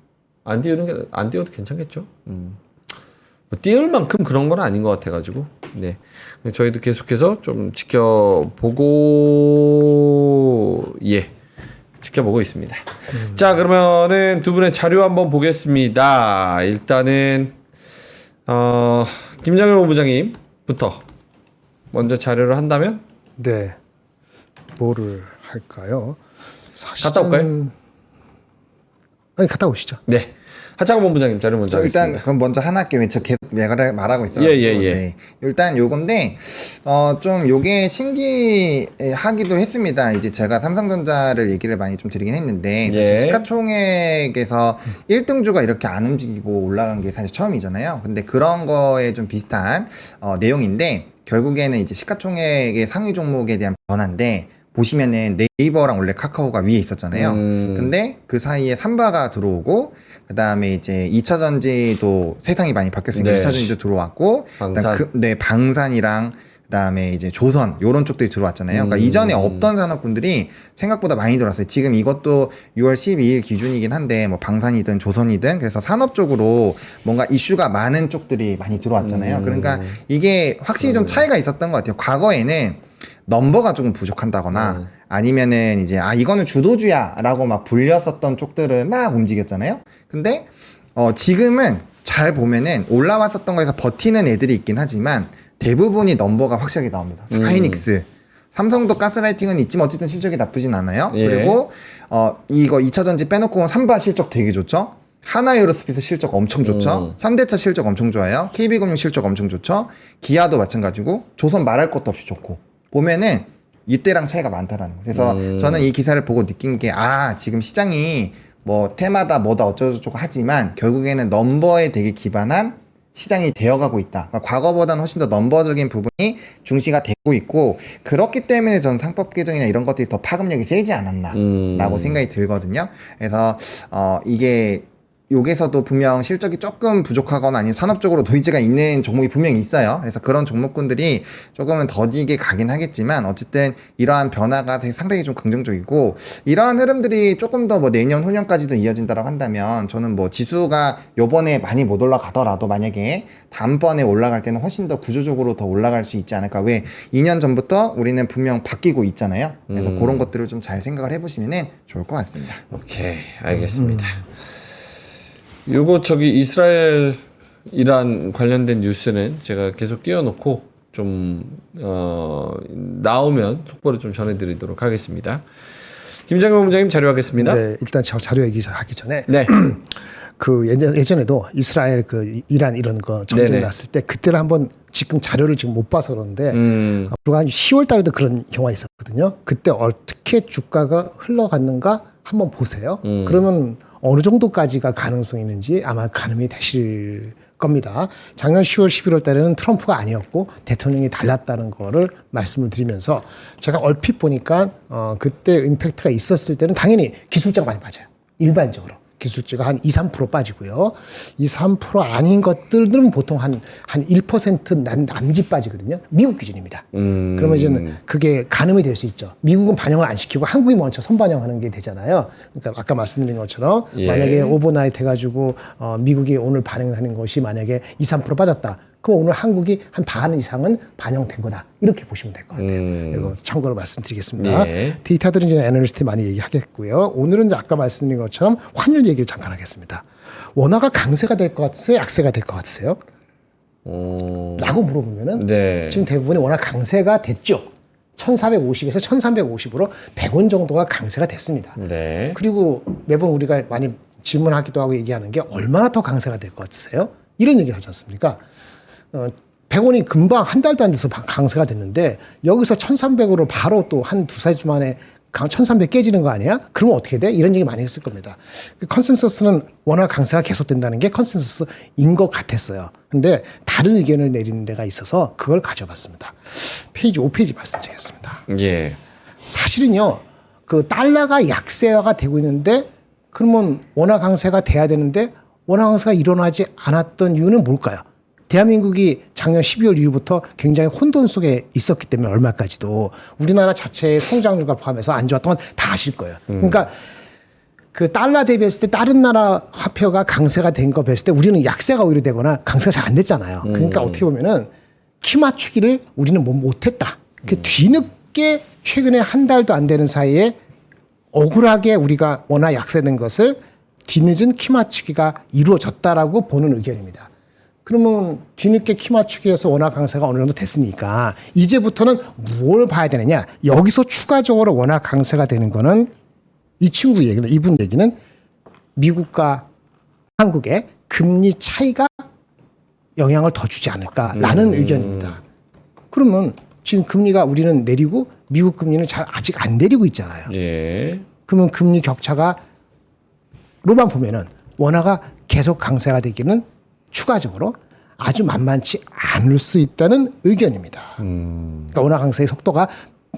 안 띄워도 괜찮겠죠? 띄울 만큼 그런 건 아닌 것 같아가지고, 네. 저희도 계속해서 좀 지켜보고 있습니다. 자, 그러면은 두 분의 자료 한번 보겠습니다. 일단은, 김장현 본부장님부터 먼저 자료를 한다면? 네. 뭐를 할까요? 갔다 올까요? 아니, 갔다 오시죠. 네. 하창원 본부장님 자료 먼저 하겠습니다. 일단 그럼 먼저 하나 할게요. 저 계속 말하고 있어요. 예. 네. 일단 요건데 좀 요게 신기하기도 했습니다. 이제 제가 삼성전자를 얘기를 많이 좀 드리긴 했는데 사실 시가총액에서 1등주가 이렇게 안 움직이고 올라간 게 사실 처음이잖아요. 근데 그런 거에 좀 비슷한 내용인데 결국에는 이제 시가총액의 상위 종목에 대한 변화인데 보시면은 네이버랑 원래 카카오가 위에 있었잖아요. 근데 그 사이에 삼바가 들어오고 그 다음에 이제 2차 전지도 세상이 많이 바뀌었으니까 네. 2차 전지도 들어왔고 방산. 방산이랑 그다음에 이제 조선 요런 쪽들이 들어왔잖아요. 그러니까 이전에 없던 산업군들이 생각보다 많이 들어왔어요. 지금 이것도 6월 12일 기준이긴 한데 뭐 방산이든 조선이든 그래서 산업 쪽으로 뭔가 이슈가 많은 쪽들이 많이 들어왔잖아요. 그러니까 이게 확실히 좀 차이가 있었던 것 같아요. 과거에는 넘버가 조금 부족한다거나 아니면은 이제 이거는 주도주야라고 막 불렸었던 쪽들을 막 움직였잖아요. 근데 지금은 잘 보면은 올라왔었던 거에서 버티는 애들이 있긴 하지만 대부분이 넘버가 확실하게 나옵니다. 하이닉스, 삼성도 가스라이팅은 있지만 어쨌든 실적이 나쁘진 않아요. 예. 그리고 이거 2차전지 빼놓고 삼바 실적 되게 좋죠. 하나에어로스페이스 실적 엄청 좋죠. 현대차 실적 엄청 좋아요. KB금융 실적 엄청 좋죠. 기아도 마찬가지고 조선 말할 것도 없이 좋고 보면은 이때랑 차이가 많다라는 거예요. 그래서 저는 이 기사를 보고 느낀 게 지금 시장이 뭐 테마다 뭐다 어쩌고저쩌고 하지만 결국에는 넘버에 되게 기반한 시장이 되어가고 있다. 그러니까 과거보다는 훨씬 더 넘버적인 부분이 중시가 되고 있고 그렇기 때문에 저는 상법 개정이나 이런 것들이 더 파급력이 세지 않았나라고 생각이 들거든요. 그래서 이게 여기서도 분명 실적이 조금 부족하거나 아니면 산업적으로 노이즈가 있는 종목이 분명히 있어요. 그래서 그런 종목군들이 조금은 더디게 가긴 하겠지만 어쨌든 이러한 변화가 상당히 좀 긍정적이고 이러한 흐름들이 조금 더 뭐 내년 후년까지도 이어진다고 한다면 저는 뭐 지수가 요번에 많이 못 올라가더라도 만약에 다음번에 올라갈 때는 훨씬 더 구조적으로 더 올라갈 수 있지 않을까. 왜 2년 전부터 우리는 분명 바뀌고 있잖아요. 그래서 그런 것들을 좀 잘 생각을 해보시면 좋을 것 같습니다. 오케이, 알겠습니다. 요거 이스라엘 이란 관련된 뉴스는 제가 계속 띄워놓고 좀 나오면 속보를 좀 전해드리도록 하겠습니다. 김장현 본부장님 자료하겠습니다. 네, 일단 저 자료 얘기하기 전에 네. 그 예전에도 이스라엘 그 이란 이런 거 전쟁이 네네. 났을 때 그때는 한번 지금 자료를 지금 못 봐서 그러는데 불과 한 10월 달에도 그런 경우가 있었거든요. 그때 어떻게 주가가 흘러갔는가 한번 보세요. 그러면 어느 정도까지가 가능성이 있는지 아마 가늠이 되실 겁니다. 작년 10월, 11월 달에는 트럼프가 아니었고 대통령이 달랐다는 거를 말씀을 드리면서 제가 얼핏 보니까 그때 임팩트가 있었을 때는 당연히 기술자가 많이 빠져요. 일반적으로. 기술주가 한 2, 3% 빠지고요. 2, 3% 아닌 것들은 보통 한 1% 남짓 빠지거든요. 미국 기준입니다. 그러면 이제 그게 가늠이 될 수 있죠. 미국은 반영을 안 시키고 한국이 먼저 선반영하는 게 되잖아요. 그러니까 아까 말씀드린 것처럼 만약에 오버나이트 해가지고 미국이 오늘 반영하는 것이 만약에 2, 3% 빠졌다. 그럼 오늘 한국이 한 반 이상은 반영된 거다. 이렇게 보시면 될 것 같아요. 이거 참고로 말씀드리겠습니다. 예. 데이터들은 이제 애널리스트 많이 얘기하겠고요. 오늘은 이제 아까 말씀드린 것처럼 환율 얘기를 잠깐 하겠습니다. 원화가 강세가 될 것 같으세요? 약세가 될 것 같으세요? 라고 물어보면은 네. 지금 대부분이 워낙 강세가 됐죠. 1450에서 1350으로 100원 정도가 강세가 됐습니다. 네. 그리고 매번 우리가 많이 질문하기도 하고 얘기하는 게 얼마나 더 강세가 될 것 같으세요? 이런 얘기를 하지 않습니까? 100원이 금방 한 달도 안 돼서 강세가 됐는데 여기서 1300으로 바로 또 한 두세 주 만에 1300 깨지는 거 아니야? 그러면 어떻게 돼? 이런 얘기 많이 했을 겁니다. 컨센서스는 워낙 강세가 계속된다는 게 컨센서스인 것 같았어요. 근데 다른 의견을 내리는 데가 있어서 그걸 가져봤습니다. 페이지 5페이지 말씀드리겠습니다. 예. 사실은요, 그 달러가 약세화가 되고 있는데 그러면 원화 강세가 돼야 되는데 원화 강세가 일어나지 않았던 이유는 뭘까요? 대한민국이 작년 12월 이후부터 굉장히 혼돈 속에 있었기 때문에 얼마까지도 우리나라 자체의 성장률과 포함해서 안 좋았던 건 다 아실 거예요. 그러니까 그 달러 대비했을 때 다른 나라 화폐가 강세가 된 거 뵀을 때 우리는 약세가 오히려 되거나 강세가 잘 안 됐잖아요. 그러니까 어떻게 보면은 키 맞추기를 우리는 못했다. 그 뒤늦게 최근에 한 달도 안 되는 사이에 억울하게 우리가 워낙 약세된 것을 뒤늦은 키 맞추기가 이루어졌다라고 보는 의견입니다. 그러면 뒤늦게 키 맞추기에서 원화 강세가 어느 정도 됐으니까 이제부터는 뭘 봐야 되느냐. 여기서 추가적으로 원화 강세가 되는 거는 이분 얘기는 미국과 한국의 금리 차이가 영향을 더 주지 않을까라는 의견입니다. 그러면 지금 금리가 우리는 내리고 미국 금리는 아직 안 내리고 있잖아요. 예. 그러면 금리 격차가 로만 보면은 원화가 계속 강세가 되기는 추가적으로 아주 만만치 않을 수 있다는 의견입니다. 그러니까 원화 강세의 속도가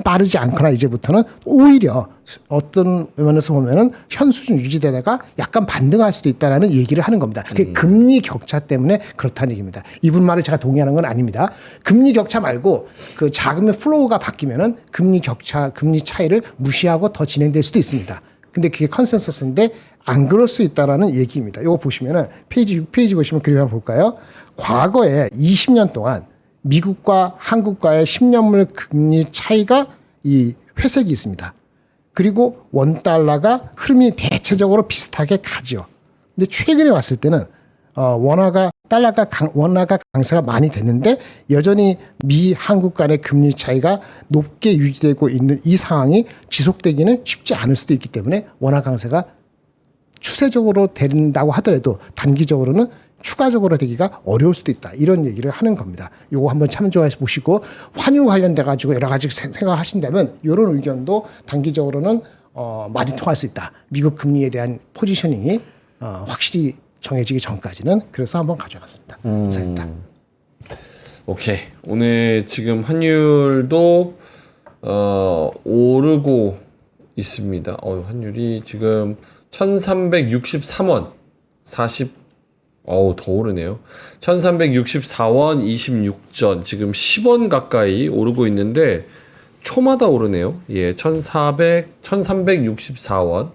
빠르지 않거나 이제부터는 오히려 어떤 면에서 보면은 현 수준 유지되다가 약간 반등할 수도 있다라는 얘기를 하는 겁니다. 그게 금리 격차 때문에 그렇다는 얘기입니다. 이분 말을 제가 동의하는 건 아닙니다. 금리 격차 말고 그 자금의 플로우가 바뀌면은 금리 격차, 금리 차이를 무시하고 더 진행될 수도 있습니다. 근데 그게 컨센서스인데 안 그럴 수 있다라는 얘기입니다. 이거 보시면은 페이지 6페이지 보시면 그림 한번 볼까요? 과거에 20년 동안 미국과 한국과의 10년물 금리 차이가 이 회색이 있습니다. 그리고 원달러가 흐름이 대체적으로 비슷하게 가죠. 근데 최근에 왔을 때는 원화가 강세가 많이 됐는데 여전히 미 한국 간의 금리 차이가 높게 유지되고 있는 이 상황이 지속되기는 쉽지 않을 수도 있기 때문에 원화 강세가 추세적으로 된다고 하더라도 단기적으로는 추가적으로 되기가 어려울 수도 있다. 이런 얘기를 하는 겁니다. 요거 한번 참조해 보시고 환율 관련돼 가지고 여러 가지 생각을 하신다면 이런 의견도 단기적으로는 많이 통할 수 있다. 미국 금리에 대한 포지셔닝이 확실히 정해지기 전까지는 그래서 한번 가져왔습니다. 감사합니다. 오케이. 오늘 지금 환율도 오르고 있습니다. 환율이 지금 1363원 더 오르네요. 1364원 26전 지금 10원 가까이 오르고 있는데 초마다 오르네요. 1364원.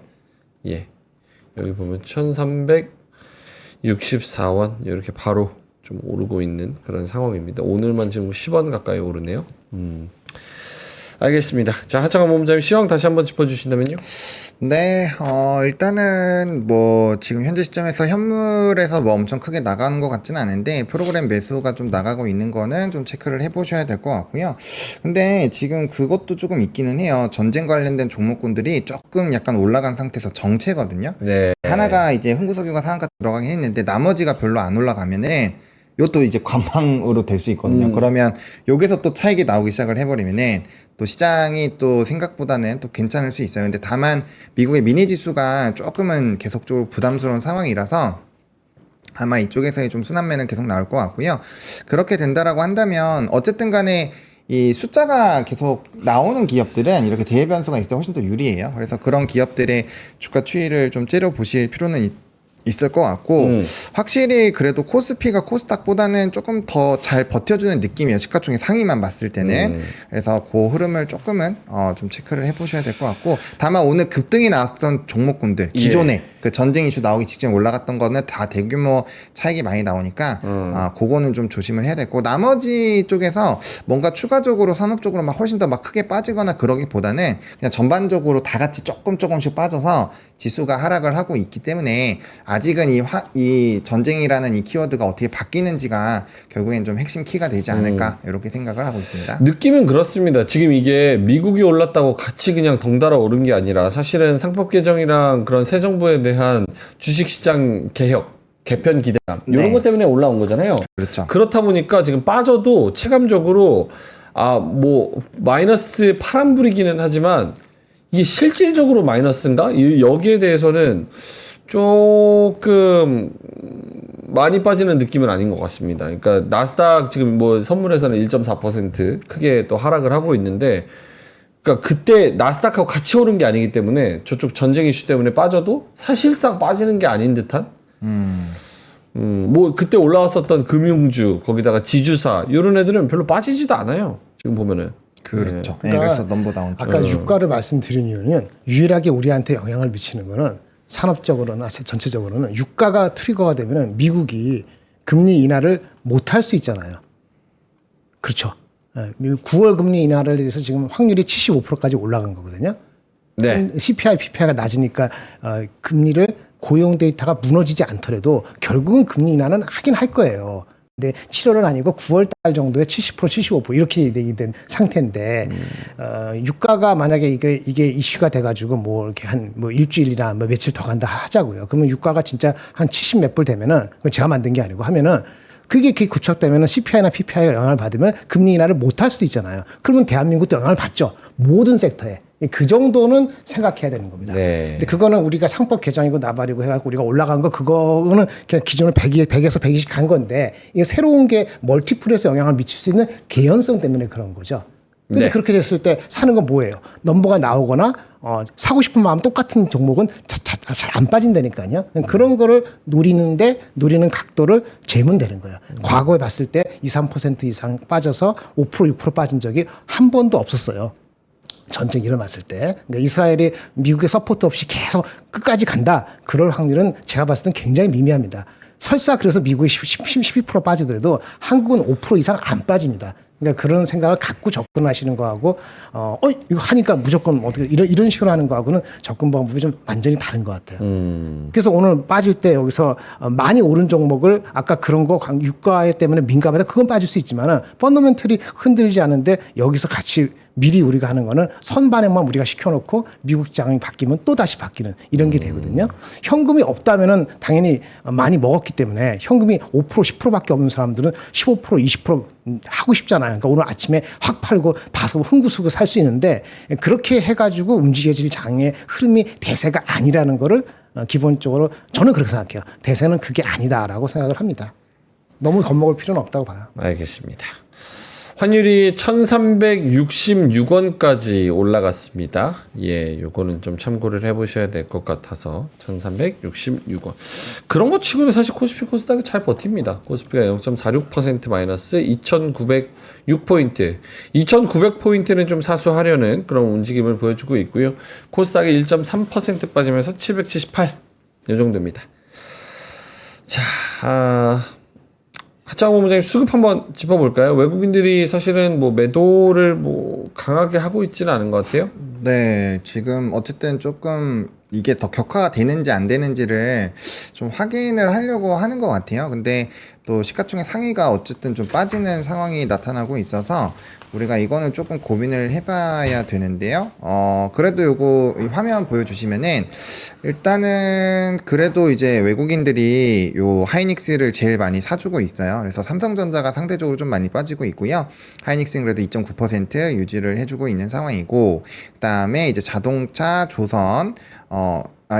여기 보면 1364원 이렇게 바로 좀 오르고 있는 그런 상황입니다. 오늘만 지금 10원 가까이 오르네요. 알겠습니다. 자, 하창원 본부장님 시황 다시 한번 짚어주신다면요. 네, 일단은 뭐 지금 현재 시점에서 현물에서 뭐 엄청 크게 나가는 것 같지는 않은데 프로그램 매수가 좀 나가고 있는 거는 좀 체크를 해보셔야 될 것 같고요. 근데 지금 그것도 조금 있기는 해요. 전쟁 관련된 종목군들이 조금 약간 올라간 상태에서 정체거든요. 네. 하나가 이제 흥구석유가 상한가 들어가긴 했는데 나머지가 별로 안 올라가면은 요것도 이제 관망으로 될 수 있거든요. 그러면 여기서 또 차익이 나오기 시작을 해버리면은 또 시장이 또 생각보다는 또 괜찮을 수 있어요. 근데 다만 미국의 미니 지수가 조금은 계속적으로 부담스러운 상황이라서 아마 이쪽에서의 좀 순환매는 계속 나올 것 같고요. 그렇게 된다라고 한다면 어쨌든 간에 이 숫자가 계속 나오는 기업들은 이렇게 대외 변수가 있을 때 훨씬 더 유리해요. 그래서 그런 기업들의 주가 추이를 좀 째려보실 필요는 있을 것 같고 확실히 그래도 코스피가 코스닥보다는 조금 더 잘 버텨주는 느낌이에요. 시가총액 상위만 봤을 때는. 그래서 그 흐름을 조금은 좀 체크를 해보셔야 될 것 같고 다만 오늘 급등이 나왔던 종목군들 기존에 그 전쟁 이슈 나오기 직전에 올라갔던 거는 다 대규모 차익이 많이 나오니까 그거는 좀 조심을 해야 되고 나머지 쪽에서 뭔가 추가적으로 산업적으로 막 훨씬 더 막 크게 빠지거나 그러기보다는 그냥 전반적으로 다 같이 조금씩 빠져서 지수가 하락을 하고 있기 때문에 아직은 이 전쟁이라는 이 키워드가 어떻게 바뀌는지가 결국엔 좀 핵심 키가 되지 않을까 이렇게 생각을 하고 있습니다. 느낌은 그렇습니다. 지금 이게 미국이 올랐다고 같이 그냥 덩달아 오른 게 아니라 사실은 상법 개정이랑 그런 새 정부에 대한 주식시장 개편 기대감 이런 네. 것 때문에 올라온 거잖아요. 그렇죠. 그렇다 보니까 지금 빠져도 체감적으로 뭐 마이너스 파란불이기는 하지만 이게 실질적으로 마이너스인가? 여기에 대해서는 조금 많이 빠지는 느낌은 아닌 것 같습니다. 그러니까 나스닥 지금 뭐 선물에서는 1.4% 크게 또 하락을 하고 있는데 그러니까 그때 나스닥하고 같이 오른 게 아니기 때문에 저쪽 전쟁 이슈 때문에 빠져도 사실상 빠지는 게 아닌 듯한 뭐 그때 올라왔었던 금융주 거기다가 지주사 이런 애들은 별로 빠지지도 않아요. 지금 보면은. 그렇죠. 그러니까 그래서 넘버다운. 아까 유가를 말씀드린 이유는 유일하게 우리한테 영향을 미치는 거는 산업적으로나 전체적으로는 유가가 트리거가 되면은 미국이 금리 인하를 못 할 수 있잖아요. 그렇죠. 미국 9월 금리 인하를 해서 지금 확률이 75%까지 올라간 거거든요. 네. CPI, PPI가 낮으니까 금리를 고용 데이터가 무너지지 않더라도 결국은 금리 인하는 하긴 할 거예요. 근데 7월은 아니고 9월 달 정도에 70%, 75% 이렇게 된 상태인데 유가가 만약에 이게 이슈가 돼가지고 뭐 이렇게 한 뭐 일주일이나 뭐 며칠 더 간다 하자고요. 그러면 유가가 진짜 한 70 몇 불 되면은 그건 제가 만든 게 아니고 하면은 그게 구축되면은 CPI나 PPI가 영향을 받으면 금리 인하를 못 할 수도 있잖아요. 그러면 대한민국도 영향을 받죠. 모든 섹터에. 그 정도는 생각해야 되는 겁니다. 네. 근데 그거는 우리가 상법 개정이고 나발이고 해갖고 우리가 올라간 거 그거는 그냥 기존을 100에서 120 간 건데 이게 새로운 게 멀티플에서 영향을 미칠 수 있는 개연성 때문에 그런 거죠. 근데 네. 그렇게 됐을 때 사는 건 뭐예요? 넘버가 나오거나 사고 싶은 마음 똑같은 종목은 잘 안 빠진다니까요. 그런 거를 노리는 각도를 재면 되는 거예요. 과거에 봤을 때 2, 3% 이상 빠져서 5%, 6% 빠진 적이 한 번도 없었어요. 전쟁이 일어났을 때. 그러니까 이스라엘이 미국의 서포트 없이 계속 끝까지 간다. 그럴 확률은 제가 봤을 땐 굉장히 미미합니다. 설사 그래서 미국이 12% 빠지더라도 한국은 5% 이상 안 빠집니다. 그러니까 그런 생각을 갖고 접근하시는 거하고 이거 하니까 무조건 어떻게 이런 식으로 하는 거하고는 접근 방법이 좀 완전히 다른 것 같아요. 그래서 오늘 빠질 때 여기서 많이 오른 종목을 아까 그런 거 유가 때문에 민감하다 그건 빠질 수 있지만은 펀더멘털이 흔들지 않은데 여기서 같이 미리 우리가 하는 거는 선반영만 우리가 시켜놓고 미국 시장이 바뀌면 또 다시 바뀌는 이런 게 되거든요. 현금이 없다면은 당연히 많이 먹었기 때문에 현금이 5% 10%밖에 없는 사람들은 15% 20% 하고 싶잖아요. 그러니까 오늘 아침에 확 팔고 봐서 흥구수고 살 수 있는데 그렇게 해가지고 움직여질 장의 흐름이 대세가 아니라는 거를 기본적으로 저는 그렇게 생각해요. 대세는 그게 아니다라고 생각을 합니다. 너무 겁먹을 필요는 없다고 봐요. 알겠습니다. 환율이 1366원까지 올라갔습니다. 예, 요거는 좀 참고를 해보셔야 될 것 같아서 1366원. 그런 거 치고는 사실 코스피 코스닥이 잘 버팁니다. 코스피가 0.46% 마이너스 2906포인트. 2900포인트는 좀 사수하려는 그런 움직임을 보여주고 있고요. 코스닥이 1.3% 빠지면서 778. 이 정도입니다. 자, 하창호 본부장님 수급 한번 짚어볼까요? 외국인들이 사실은 뭐 매도를 뭐 강하게 하고 있지는 않은 것 같아요. 네, 지금 어쨌든 조금 이게 더 격화가 되는지 안 되는지를 좀 확인을 하려고 하는 것 같아요. 근데 또 시가총액 상위가 어쨌든 좀 빠지는 상황이 나타나고 있어서 우리가 이거는 조금 고민을 해봐야 되는데요. 그래도 요거 이 화면 보여주시면은 일단은 그래도 이제 외국인들이 요 하이닉스를 제일 많이 사주고 있어요. 그래서 삼성전자가 상대적으로 좀 많이 빠지고 있고요. 하이닉스는 그래도 2.9% 유지를 해주고 있는 상황이고, 그다음에 이제 자동차, 조선,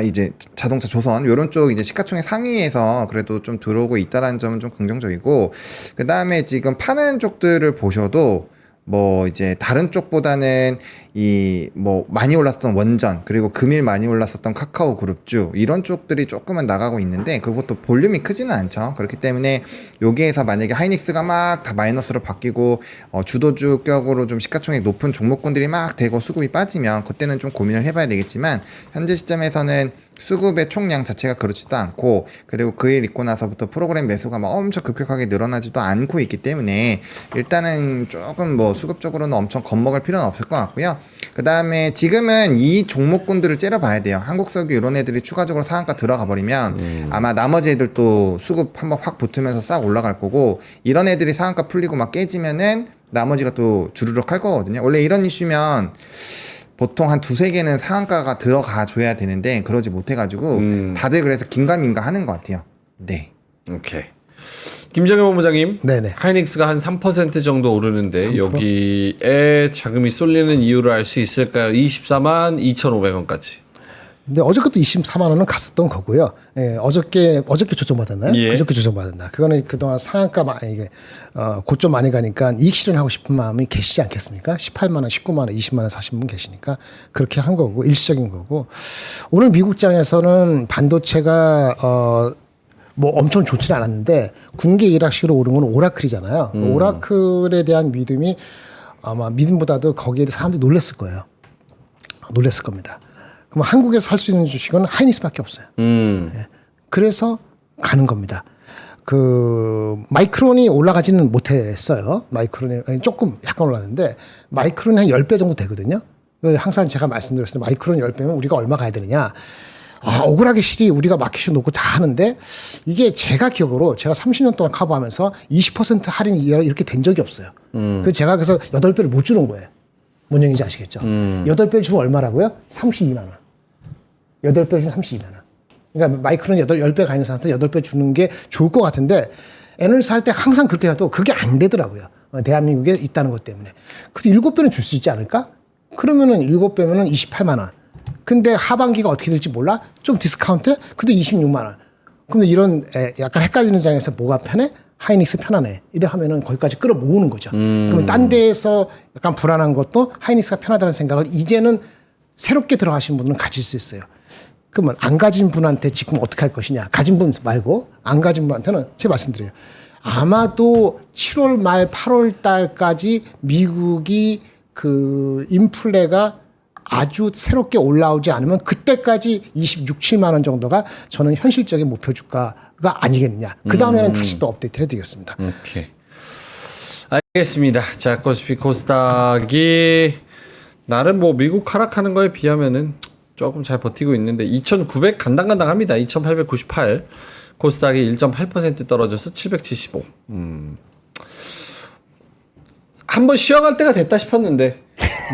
이제 자동차 조선 요런 쪽 이제 시가총액 상위에서 그래도 좀 들어오고 있다라는 점은 좀 긍정적이고, 그 다음에 지금 파는 쪽들을 보셔도 뭐 이제 다른 쪽보다는 이 뭐 많이 올랐었던 원전, 그리고 금일 많이 올랐었던 카카오 그룹주 이런 쪽들이 조금은 나가고 있는데 그것도 볼륨이 크지는 않죠. 그렇기 때문에 여기에서 만약에 하이닉스가 막 다 마이너스로 바뀌고 주도주격으로 좀 시가총액 높은 종목군들이 막 되고 수급이 빠지면 그때는 좀 고민을 해봐야 되겠지만, 현재 시점에서는 수급의 총량 자체가 그렇지도 않고, 그리고 그 일 있고 나서부터 프로그램 매수가 막 엄청 급격하게 늘어나지도 않고 있기 때문에 일단은 조금 뭐 수급적으로는 엄청 겁먹을 필요는 없을 것 같고요. 그 다음에 지금은 이 종목군들을 째려봐야 돼요. 한국석유 이런 애들이 추가적으로 상한가 들어가 버리면 아마 나머지 애들도 수급 한번 확 붙으면서 싹 올라갈 거고, 이런 애들이 상한가 풀리고 막 깨지면은 나머지가 또 주르륵 할 거거든요. 원래 이런 이슈면 보통 한 두세 개는 상한가가 들어가 줘야 되는데 그러지 못해가지고 다들 그래서 긴가민가 하는 것 같아요. 네. 오케이. 김정일 본부장님, 네네. 하이닉스가 한 3% 정도 오르는데 3%? 여기에 자금이 쏠리는 이유를 알 수 있을까요? 24만 2,500원까지. 근데 어저께도 24만 원은 갔었던 거고요. 예, 어저께 조정받았나요? 예. 어저께 조정받았나? 그거는 그동안 상한가 이게 고점 많이 가니까 이익 실현하고 싶은 마음이 계시지 않겠습니까? 18만 원, 19만 원, 20만 원 사신 분 계시니까 그렇게 한 거고, 일시적인 거고. 오늘 미국장에서는 반도체가 뭐 엄청 좋지는 않았는데 군계 일학식으로 오른 건 오라클이잖아요. 오라클에 대한 믿음이 아마 믿음보다도 거기에 사람들이 놀랬을 겁니다. 그럼 한국에서 살 수 있는 주식은 하이닉스밖에 없어요. 예. 그래서 가는 겁니다. 그 마이크론이 올라가지는 못했어요. 마이크론이 조금 약간 올랐는데 마이크론이 한 10배 정도 되거든요. 항상 제가 말씀드렸을 때 마이크론 10배면 우리가 얼마 가야 되느냐. 억울하게 실이 우리가 마켓을 놓고 다 하는데, 이게 제가 기억으로 제가 30년 동안 커버하면서 20% 할인 이렇게 된 적이 없어요. 그 제가 그래서 8배를 못 주는 거예요. 뭔 얘기인지 아시겠죠? 8배를 주면 얼마라고요? 32만 원. 8배 주면 32만 원. 그러니까 마이크론 10배 가 있는 상태에서 8배 주는 게 좋을 것 같은데, 애널리스트 할 때 항상 그렇게 해도 그게 안 되더라고요. 대한민국에 있다는 것 때문에. 근데 7배는 줄 수 있지 않을까? 그러면은 7배면은 28만 원. 근데 하반기가 어떻게 될지 몰라? 좀 디스카운트? 근데 26만 원. 근데 이런 약간 헷갈리는 장에서 뭐가 편해? 하이닉스 편하네. 이래 하면은 거기까지 끌어모으는 거죠. 그러면 딴 데에서 약간 불안한 것도 하이닉스가 편하다는 생각을 이제는 새롭게 들어가신 분은 가질 수 있어요. 그러면 안 가진 분한테 지금 어떻게 할 것이냐. 가진 분 말고 안 가진 분한테는 제가 말씀드려요. 아마도 7월 말 8월 달까지 미국이 그 인플레가 아주 새롭게 올라오지 않으면 그때까지 26, 7만 원 정도가 저는 현실적인 목표 주가가 아니겠느냐. 그 다음에는 다시 또 업데이트를 해드리겠습니다. 오케이. 알겠습니다. 자, 코스피 코스닥이 나름 뭐 미국 하락하는 거에 비하면은 조금 잘 버티고 있는데 2,900 간당간당합니다. 2,898. 코스닥이 1.8% 떨어져서 775. 한번 쉬어갈 때가 됐다 싶었는데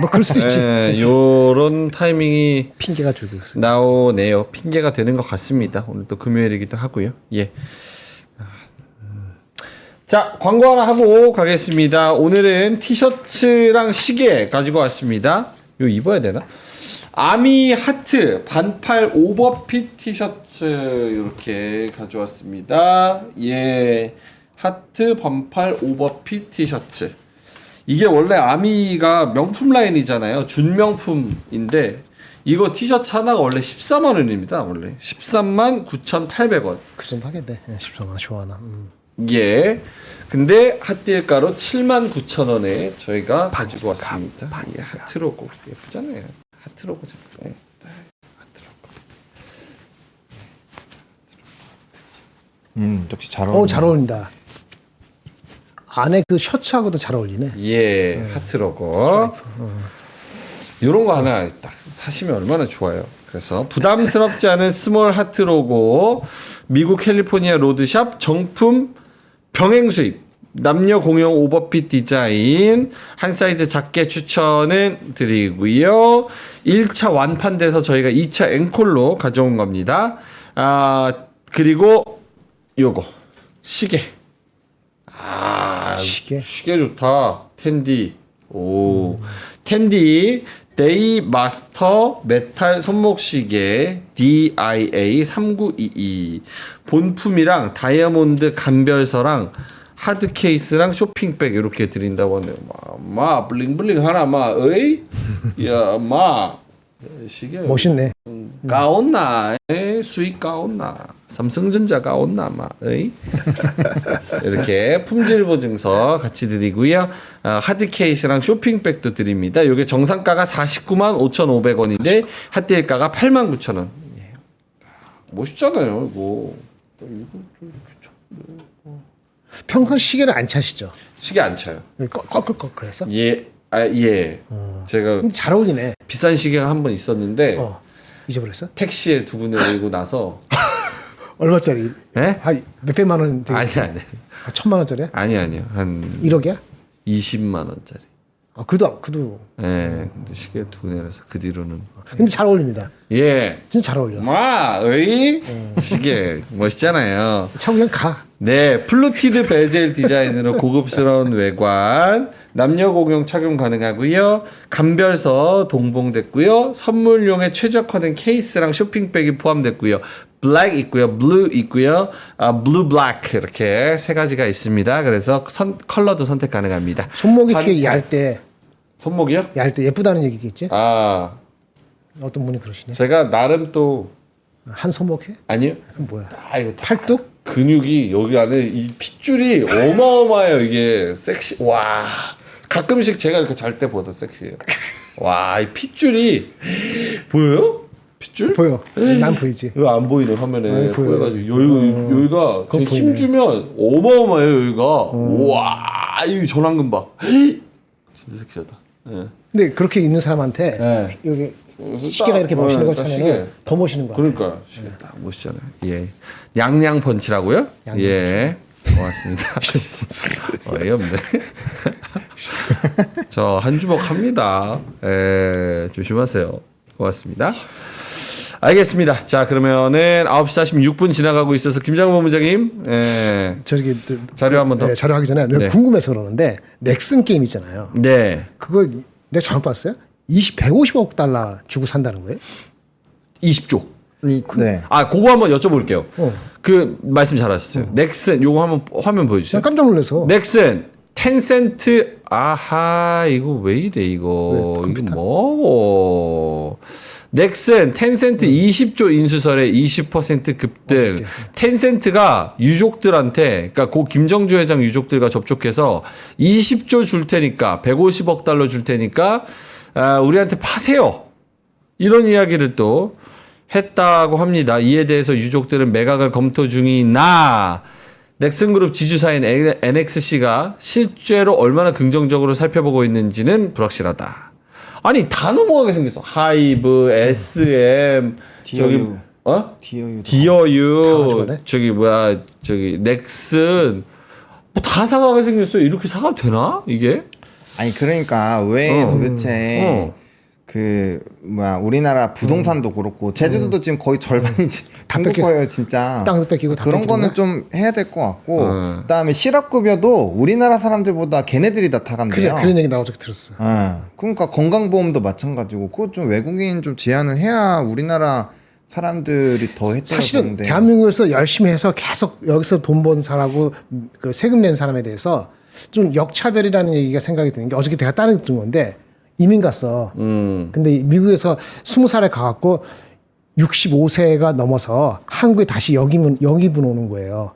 뭐 그럴 수도 있지. 요런 타이밍이 핑계가 주고 있어요. 나오네요. 핑계가 되는 것 같습니다. 오늘 또 금요일이기도 하고요. 예. 자, 광고 하나 하고 가겠습니다. 오늘은 티셔츠랑 시계 가지고 왔습니다. 이거 입어야 되나? 아미 하트 반팔 오버핏 티셔츠 이렇게 가져왔습니다. 예. 하트 반팔 오버핏 티셔츠. 이게 원래 아미가 명품 라인이잖아요. 준명품인데 이거 티셔츠 하나가 원래 14만 원입니다. 원래 13만 9,800원. 그 정도 하겠네. 14만 원 좋아하나. 예. 근데 핫딜가로 7만 9천 원에 저희가 가지고 왔습니다. 예, 하트 로고 예쁘잖아요. 하트 로고잖아요. 예. 하트 로고. 역시 잘 어울린다. 잘 어울린다. 안에 그 셔츠하고도 잘 어울리네. 예, 하트 로고. 이런 거 하나 딱 사시면 얼마나 좋아요. 그래서 부담스럽지 않은 스몰 하트 로고, 미국 캘리포니아 로드샵 정품 병행 수입, 남녀 공용 오버핏 디자인, 한 사이즈 작게 추천은 드리고요. 1차 완판돼서 저희가 2차 앵콜로 가져온 겁니다. 그리고 요거 시계. 시계 좋다. 텐디. 오. 텐디 데이 마스터 메탈 손목 시계 DIA 3922. 본품이랑 다이아몬드 감별서랑 하드 케이스랑 쇼핑백 이렇게 드린다고 하네요. 마 블링블링 하나 마 어이? 야, 마 시계 멋있네. 가온나 수익 가온나 삼성전자 가온나 마 어이? 이렇게 품질 보증서 같이 드리고요. 하드 케이스랑 쇼핑백도 드립니다. 이게 정상가가 49만 5,500원인데 핫딜가가 8만 9천 원. 예. 멋있잖아요, 이거. 평소에 시계를 안 차시죠? 시계 안 차요. 꺽꺽꺽 그랬어? 예, 예. 제가 근데 잘 어울리네. 비싼 시계가 한 번 있었는데 잊어버렸어? 택시에 두고 내리고 나서 얼마짜리? 예? 한 몇백만 원 되게. 아니 1,000만 원짜리야? 아니요 한 1억이야? 20만 원짜리. 그도. 예, 근데 시계 두고 내려서 그 뒤로는 근데 잘 어울립니다. 예, 진짜 잘 어울려. 어이 시계 멋있잖아요. 차고 그냥 가. 네, 플루티드 베젤 디자인으로 고급스러운 외관, 남녀 공용 착용 가능하고요. 감별서 동봉됐고요. 선물용에 최적화된 케이스랑 쇼핑백이 포함됐고요. 블랙 있고요, 블루 있고요, 블루 블랙 이렇게 세 가지가 있습니다. 그래서 컬러도 선택 가능합니다. 손목이 되게 얇대. 손목이요? 얇대. 예쁘다는 얘기겠지? 어떤 분이 그러시네. 제가 나름 또 한 손목해? 아니요. 그럼 뭐야? 이거 다 팔뚝? 근육이 여기 안에 이 핏줄이 어마어마해요. 이게 섹시. 와. 가끔씩 제가 이렇게 잘 때 보다 섹시해요. 와, 이 핏줄이 보여요? 핏줄? 보여. 난 보이지. 이거 안 보이네 화면에. 보여. 보여가지고 여기가 그건 제가 힘 주면 어마어마해요. 여기가. 우와, 이 전완근 봐. 진짜 섹시하다. 예. 근데 그렇게 있는 사람한테 네. 여기 시계가 이렇게 멋있는 거 딱 차면은 시계. 더 멋있는 거야. 그러니까 시계 딱 멋있잖아요. 예, 양양 펀치라고요? 양양 예, 고맙습니다. 어이없네. 저 한 주먹 합니다. 예, 조심하세요. 고맙습니다. 알겠습니다. 자, 그러면은 9시 46분 지나가고 있어서 김장모 본부장님, 저기 자료 한번 더. 네, 자료 하기 전에 내가 네. 궁금해서 그러는데 넥슨 게임 있잖아요. 네, 그걸 내가 잘못 봤어요? 150억 달러 주고 산다는 거예요? 20조. 네. 아, 그거 한번 여쭤볼게요. 어. 그 말씀 잘하셨어요. 넥슨 요거 한번 화면 보여주세요. 그냥 깜짝 놀라서. 넥슨 텐센트 아하 이거 왜 이래 이거 이거 뭐고 넥슨 텐센트 20조 인수설에 20% 급등. 텐센트가 유족들한테 그러니까 고 김정주 회장 유족들과 접촉해서 20조 줄 테니까 150억 달러 줄 테니까 우리한테 파세요. 이런 이야기를 또 했다고 합니다. 이에 대해서 유족들은 매각을 검토 중이나 넥슨그룹 지주사인 NXC가 실제로 얼마나 긍정적으로 살펴보고 있는지는 불확실하다. 아니 다 넘어가게 생겼어. 하이브, SM, 저기 디어유, 가져가네? 저기 뭐야, 저기 넥슨 뭐 다 사가게 생겼어. 이렇게 사가도 되나 이게? 아니 그러니까 왜 도대체 그 뭐야 우리나라 부동산도 그렇고 제주도도 지금 거의 절반이 중국 거예요 진짜. 땅도 뺏기고 다 그런 뺏기는 거는 거야? 좀 해야 될 것 같고 그다음에 실업급여도 우리나라 사람들보다 걔네들이 다 타간대요. 그런 얘기 나 어제 들었어. 그러니까 건강보험도 마찬가지고 그거 좀 외국인 좀 제한을 해야 우리나라 사람들이 더 혜택을 사실은 보는데. 대한민국에서 열심히 해서 계속 여기서 돈 번 사람하고 그 세금 낸 사람에 대해서 좀 역차별이라는 얘기가 생각이 드는 게 어저께 내가 따라 듣는 건데 이민 갔어. 근데 미국에서 20살에 가갖고 65세가 넘어서 한국에 다시 역이민 오는 거예요.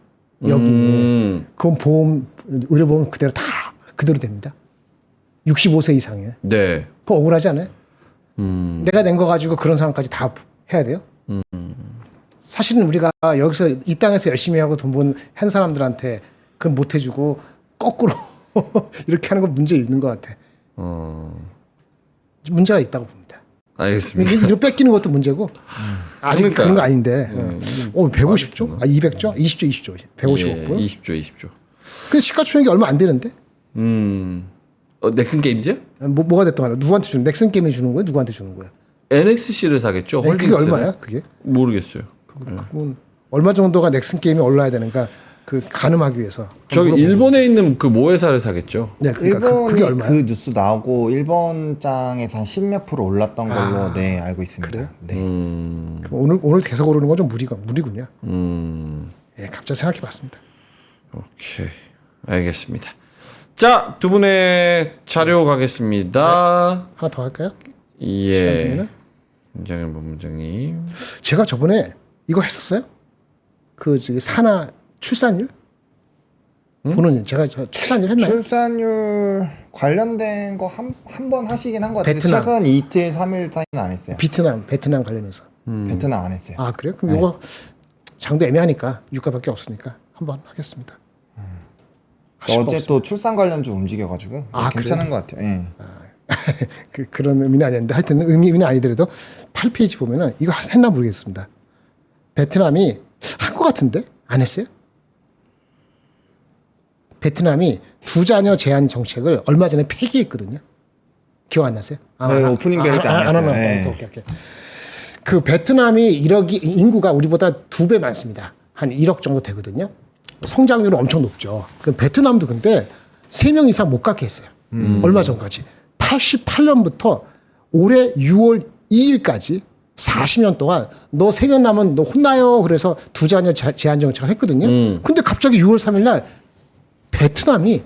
역이민. 그건 보험, 의료보험 그대로 다 그대로 됩니다. 65세 이상에. 네. 그거 억울하지 않아요? 내가 낸 거 가지고 그런 사람까지 다 해야 돼요? 사실은 우리가 여기서 이 땅에서 열심히 하고 돈 번 한 사람들한테 그건 못 해주고 거꾸로 이렇게 하는 건 문제 있는 것 같아. 문제가 있다고 봅니다. 알겠습니다. 이거 뺏기는 것도 문제고 아직 그러니까요. 그런 거 아닌데. 150조? 200조? 20조. 150억 불. 20조. 그 시가총액이 얼마 안 되는데? 넥슨 게임즈? 뭐가 됐든 간에 누구한테 주는? 넥슨 게임이 주는 거야? 누구한테 주는 거야? NXC를 사겠죠. 그게 홀딩스를. 얼마야? 그게? 모르겠어요. 그건 얼마 정도가 넥슨 게임이 올라야 되는가? 그 가늠하기 위해서. 저기 물어보고. 일본에 있는 그 모 회사를 사겠죠. 네, 그러니까 일본이 그게 얼마야? 그 뉴스 나오고 일본 장에서 한 10몇 프로 올랐던 걸로 네 알고 있습니다. 그래요? 네. 오늘 계속 오르는 건 좀 무리군요. 예, 갑자기 생각해봤습니다. 오케이. 알겠습니다. 자, 두 분의 자료 가겠습니다. 하나 더 할까요? 시간 예. 되면은? 김장현 본부장님. 제가 저번에 이거 했었어요? 그 저기 산하 출산율 보는 제가 출산율 했나요? 출산율 관련된 거 한 번 하시긴 한 것 같아요. 베트남. 최근 이틀 3일 사이는 안 했어요. 베트남 관련해서. 베트남 안 했어요. 아 그래요? 그럼 이거 장도 애매하니까 유가밖에 없으니까 한번 하겠습니다. 어제 또 출산 관련주 움직여가지고 아, 괜찮은 것 같아요. 예. 그런 의미는 아닌데 하여튼 의미는 아니더라도 8페이지 보면은 이거 했나 모르겠습니다. 베트남이 한 것 같은데 안 했어요? 베트남이 두 자녀 제한 정책을 얼마 전에 폐기했거든요. 기억 안 나세요? 네, 오프닝 벨 때 안 했어요. 네. 오케이. 그 베트남이 인구가 우리보다 2배 많습니다. 한 1억 정도 되거든요. 성장률은 엄청 높죠. 그 베트남도 근데 3명 이상 못 갖게 했어요. 얼마 전까지. 88년부터 올해 6월 2일까지 40년 동안 너 3명 남은 너 혼나요. 그래서 두 자녀 제한 정책을 했거든요. 근데 갑자기 6월 3일 날 베트남이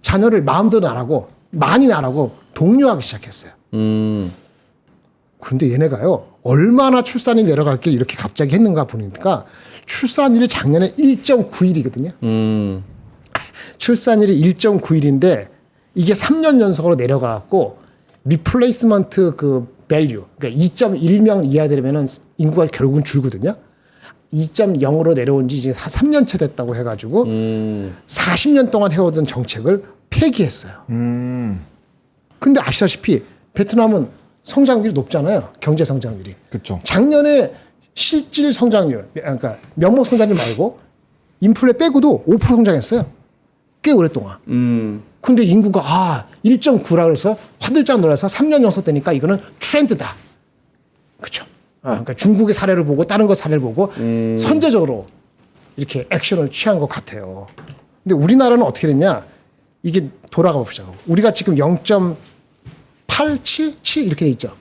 자녀를 마음대로 나라고 많이 나라고 독려하기 시작했어요. 근데 얘네가요 얼마나 출산이 내려갈게 이렇게 갑자기 했는가 보니까 출산율이 작년에 1.9일이거든요. 출산율이 1.9일인데 이게 3년 연속으로 내려가고 리플레이스먼트 그 밸류 그러니까 2.1명 이하 되면은 인구가 결국은 줄거든요. 2.0으로 내려온 지 이제 한 3년째 됐다고 해가지고 40년 동안 해오던 정책을 폐기했어요. 근데 아시다시피 베트남은 성장률이 높잖아요. 경제 성장률이. 그렇죠. 작년에 실질 성장률, 그러니까 명목 성장률 말고 인플레 빼고도 5% 성장했어요. 꽤 오랫동안. 근데 인구가 1.9라 그래서 화들짝 놀라서 3년 연속 되니까 이거는 트렌드다. 그렇죠. 그러니까 중국의 사례를 보고 다른 거 사례를 보고 선제적으로 이렇게 액션을 취한 것 같아요. 근데 우리나라는 어떻게 됐냐? 이게 돌아가 봅시다. 우리가 지금 0.877 이렇게 돼 있죠.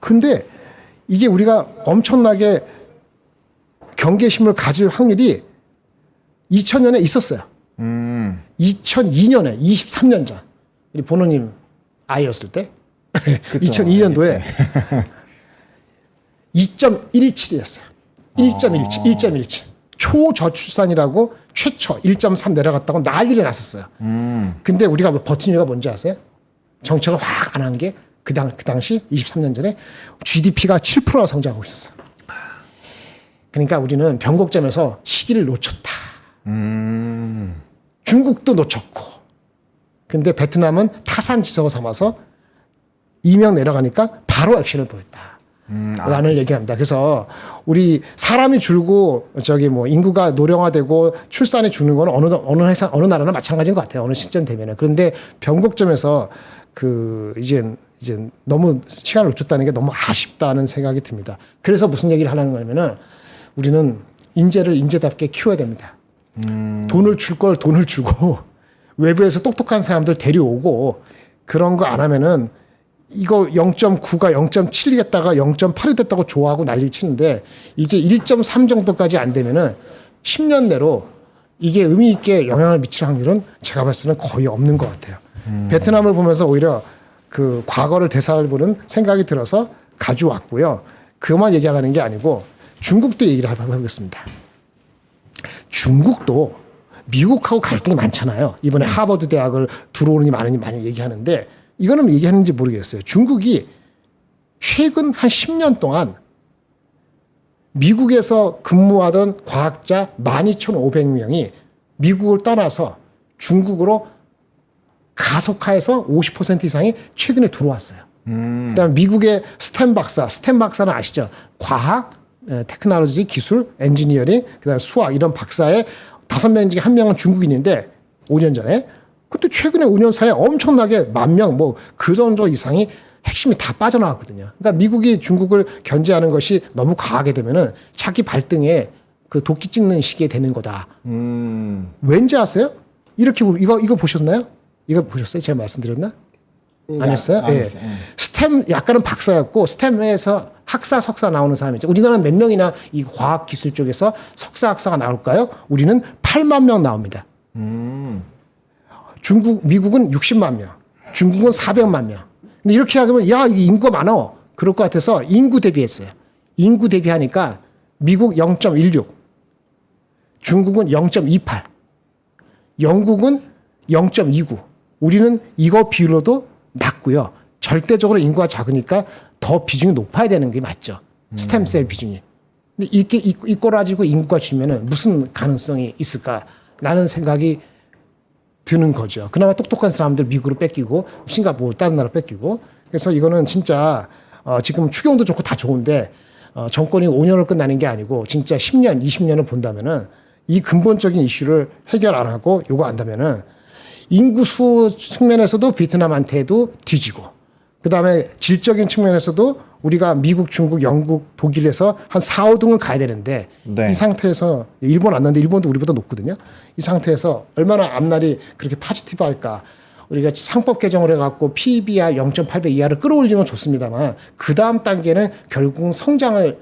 근데 이게 우리가 엄청나게 경계심을 가질 확률이 2000년에 있었어요. 2002년에 23년 전 우리 보노님 아이였을 때 2002년도에 2.17이었어요. 1.17. 초저출산이라고 최초 1.3 내려갔다고 난리를 났었어요. 근데 우리가 버틴 이유가 뭔지 아세요? 정책을 확 안 한 게 그 당시 23년 전에 GDP가 7%나 성장하고 있었어. 그러니까 우리는 변곡점에서 시기를 놓쳤다. 중국도 놓쳤고. 근데 베트남은 타산지석을 삼아서 이명 내려가니까 바로 액션을 보였다. 라는 얘기를 합니다. 그래서 우리 사람이 줄고 인구가 노령화되고 출산이 죽는 건 어느 나라나 마찬가지인 것 같아요. 어느 시점 되면은. 그런데 변곡점에서 이제 너무 시간을 놓쳤다는 게 너무 아쉽다는 생각이 듭니다. 그래서 무슨 얘기를 하려는 거냐면은 우리는 인재를 인재답게 키워야 됩니다. 돈을 줄 걸 돈을 주고 외부에서 똑똑한 사람들 데려오고 그런 거 안 하면은 이거 0.9가 0.7이겠다가 0.8이 됐다고 좋아하고 난리 치는데 이게 1.3 정도까지 안 되면은 10년 내로 이게 의미 있게 영향을 미칠 확률은 제가 봤을 때는 거의 없는 것 같아요. 베트남을 보면서 오히려 그 과거를 되살아보는 생각이 들어서 가져왔고요. 그만 얘기하라는 게 아니고 중국도 얘기를 해보겠습니다. 중국도 미국하고 갈등이 많잖아요. 이번에 하버드 대학을 들어오느니 많이 얘기하는데 이거는 얘기하는지 모르겠어요. 중국이 최근 한 10년 동안 미국에서 근무하던 과학자 12,500명이 미국을 떠나서 중국으로 가속화해서 50% 이상이 최근에 들어왔어요. 그다음에 미국의 스템 박사는 아시죠? 과학, 테크놀로지, 기술, 엔지니어링, 그다음에 수학 이런 박사의 5명 중에 1명은 중국인인데 5년 전에 근데 최근에 5년 사이에 엄청나게 10,000명 그 정도 이상이 핵심이 다 빠져나왔거든요. 그러니까 미국이 중국을 견제하는 것이 너무 과하게 되면은 자기 발등에 그 도끼 찍는 시기에 되는 거다. 왠지 아세요? 이렇게 이거 보셨나요? 이거 보셨어요? 제가 말씀드렸나? 안 했어요? 예. 스템 약간은 박사였고 스템에서 학사, 석사 나오는 사람이죠. 우리나라는 몇 명이나 이 과학 기술 쪽에서 석사, 학사가 나올까요? 우리는 8만 명 나옵니다. 미국은 60만 명, 중국은 400만 명. 근데 이렇게 하면 야, 이 인구가 많아. 그럴 것 같아서 인구 대비했어요. 인구 대비하니까 미국 0.16, 중국은 0.28, 영국은 0.29. 우리는 이거 비율로도 낮고요. 절대적으로 인구가 작으니까 더 비중이 높아야 되는 게 맞죠. 스템셀 비중이. 근데 이렇게 이꼬라지고 인구가 줄면은 무슨 가능성이 있을까라는 생각이 드는 거죠. 그나마 똑똑한 사람들 미국으로 뺏기고 싱가포르 다른 나라 뺏기고 그래서 이거는 진짜 지금 추경도 좋고 다 좋은데 정권이 5년을 끝나는 게 아니고 진짜 10년, 20년을 본다면은 이 근본적인 이슈를 해결 안 하고 요거 안다면은 인구수 측면에서도 베트남한테도 뒤지고 그다음에 질적인 측면에서도 우리가 미국, 중국, 영국, 독일에서 한 4, 5등을 가야 되는데 네. 이 상태에서 일본 안 나는데 일본도 우리보다 높거든요. 이 상태에서 얼마나 앞날이 그렇게 파지티브할까. 우리가 상법 개정을 해갖고 PBR 0.8배 이하를 끌어올리는 건 좋습니다만 그 다음 단계는 결국은 성장을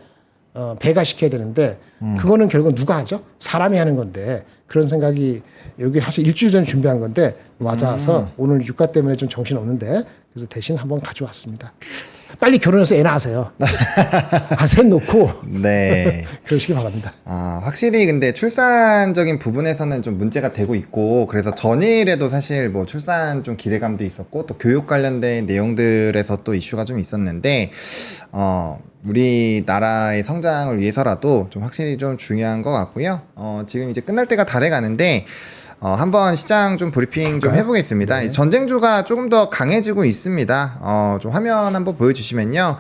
배가시켜야 되는데 그거는 결국은 누가 하죠? 사람이 하는 건데 그런 생각이 여기 사실 일주일 전에 준비한 건데 맞아서 오늘 유가 때문에 좀 정신없는데 그래서 대신 한번 가져왔습니다. 빨리 결혼해서 애 낳으세요. 셋 놓고 네. 그러시기 바랍니다. 확실히 근데 출산적인 부분에서는 좀 문제가 되고 있고 그래서 전일에도 사실 뭐 출산 좀 기대감도 있었고 또 교육 관련된 내용들에서 또 이슈가 좀 있었는데 우리나라의 성장을 위해서라도 좀 확실히 좀 중요한 것 같고요. 지금 이제 끝날 때가 다 돼 가는데 한번 시장 좀 브리핑 좀 해보겠습니다. 네. 전쟁주가 조금 더 강해지고 있습니다. 좀 화면 한번 보여주시면요.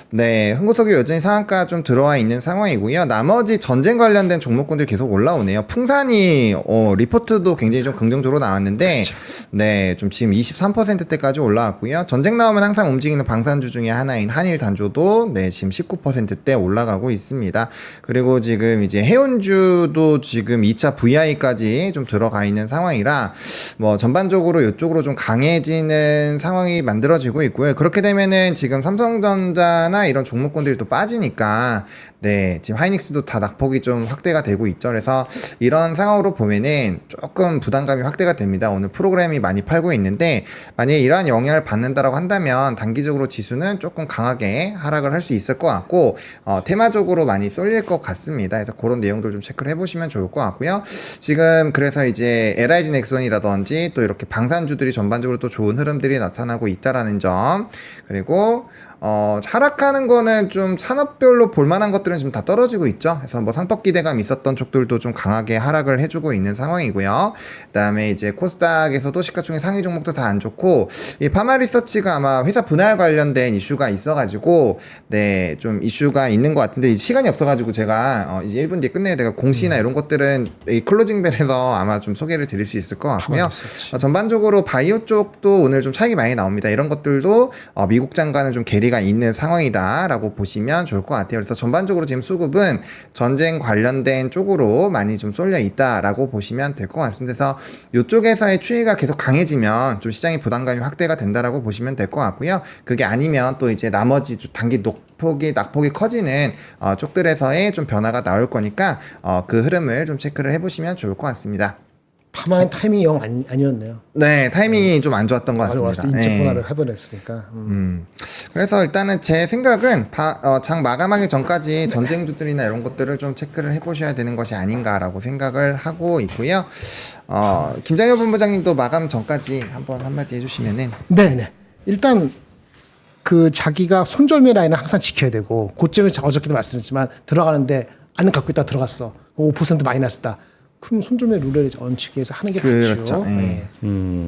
네, 흥국석유 여전히 상한가 좀 들어와 있는 상황이고요. 나머지 전쟁 관련된 종목군들 계속 올라오네요. 풍산이 리포트도 굉장히 좀 긍정적으로 나왔는데, 그렇죠. 네, 좀 지금 23%대까지 올라왔고요. 전쟁 나오면 항상 움직이는 방산주 중에 하나인 한일 단조도 네, 지금 19%대 올라가고 있습니다. 그리고 지금 이제 해운주도 지금 2차 VI까지 좀 들어 들어가 있는 상황이라 뭐 전반적으로 이쪽으로 좀 강해지는 상황이 만들어지고 있고요. 그렇게 되면은 지금 삼성전자나 이런 종목군들이 또 빠지니까 네, 지금 하이닉스도 다 낙폭이 좀 확대가 되고 있죠. 그래서 이런 상황으로 보면은 조금 부담감이 확대가 됩니다. 오늘 프로그램이 많이 팔고 있는데 만약에 이러한 영향을 받는다라고 한다면 단기적으로 지수는 조금 강하게 하락을 할 수 있을 것 같고 테마적으로 많이 쏠릴 것 같습니다. 그래서 그런 내용들 좀 체크를 해보시면 좋을 것 같고요. 지금 그래서 이제 LIG 넥슨이라든지 또 이렇게 방산주들이 전반적으로 또 좋은 흐름들이 나타나고 있다라는 점, 그리고 하락하는 거는 좀 산업별로 볼만한 것들은 지금 다 떨어지고 있죠. 그래서 뭐 상법 기대감 있었던 쪽들도 좀 강하게 하락을 해주고 있는 상황이고요. 그다음에 이제 코스닥에서도 시가총액 상위 종목도 다 안 좋고, 이 파마리서치가 아마 회사 분할 관련된 이슈가 있어가지고 네, 좀 이슈가 있는 것 같은데 시간이 없어가지고 제가 이제 1분 뒤에 끝내야 돼가 공시나 이런 것들은 이 클로징벨에서 아마 좀 소개를 드릴 수 있을 것 같고요. 전반적으로 바이오 쪽도 오늘 좀 차익이 많이 나옵니다. 이런 것들도 미국 장관은 좀 괴리가 있는 상황이다라고 보시면 좋을 것 같아요. 그래서 전반적으로 지금 수급은 전쟁 관련된 쪽으로 많이 좀 쏠려 있다라고 보시면 될 것 같습니다. 그래서 이쪽에서의 추이가 계속 강해지면 좀 시장의 부담감이 확대가 된다라고 보시면 될 것 같고요. 그게 아니면 또 이제 나머지 단기 낙폭이 커지는 쪽들에서의 좀 변화가 나올 거니까 그 흐름을 좀 체크를 해보시면 좋을 것 같습니다. 파마는 타이밍이 영 아니었네요. 네, 타이밍이 좀 안 좋았던 것 같습니다. 인적 분할을 해버렸으니까. 그래서 일단은 제 생각은 장 마감하기 전까지 전쟁주들이나 이런 것들을 좀 체크를 해보셔야 되는 것이 아닌가라고 생각을 하고 있고요. 김장현 본부장님도 마감 전까지 한번 한마디 해주시면은. 네네. 일단 그 자기가 손절매 라인을 항상 지켜야 되고, 고점을 어저께도 말씀드렸지만 들어가는데 안 갖고 있다 들어갔어. 5% 마이너스다. 그럼 손절매 룰을 얹히기 위해서 하는 게 그렇죠. 맞죠. 네.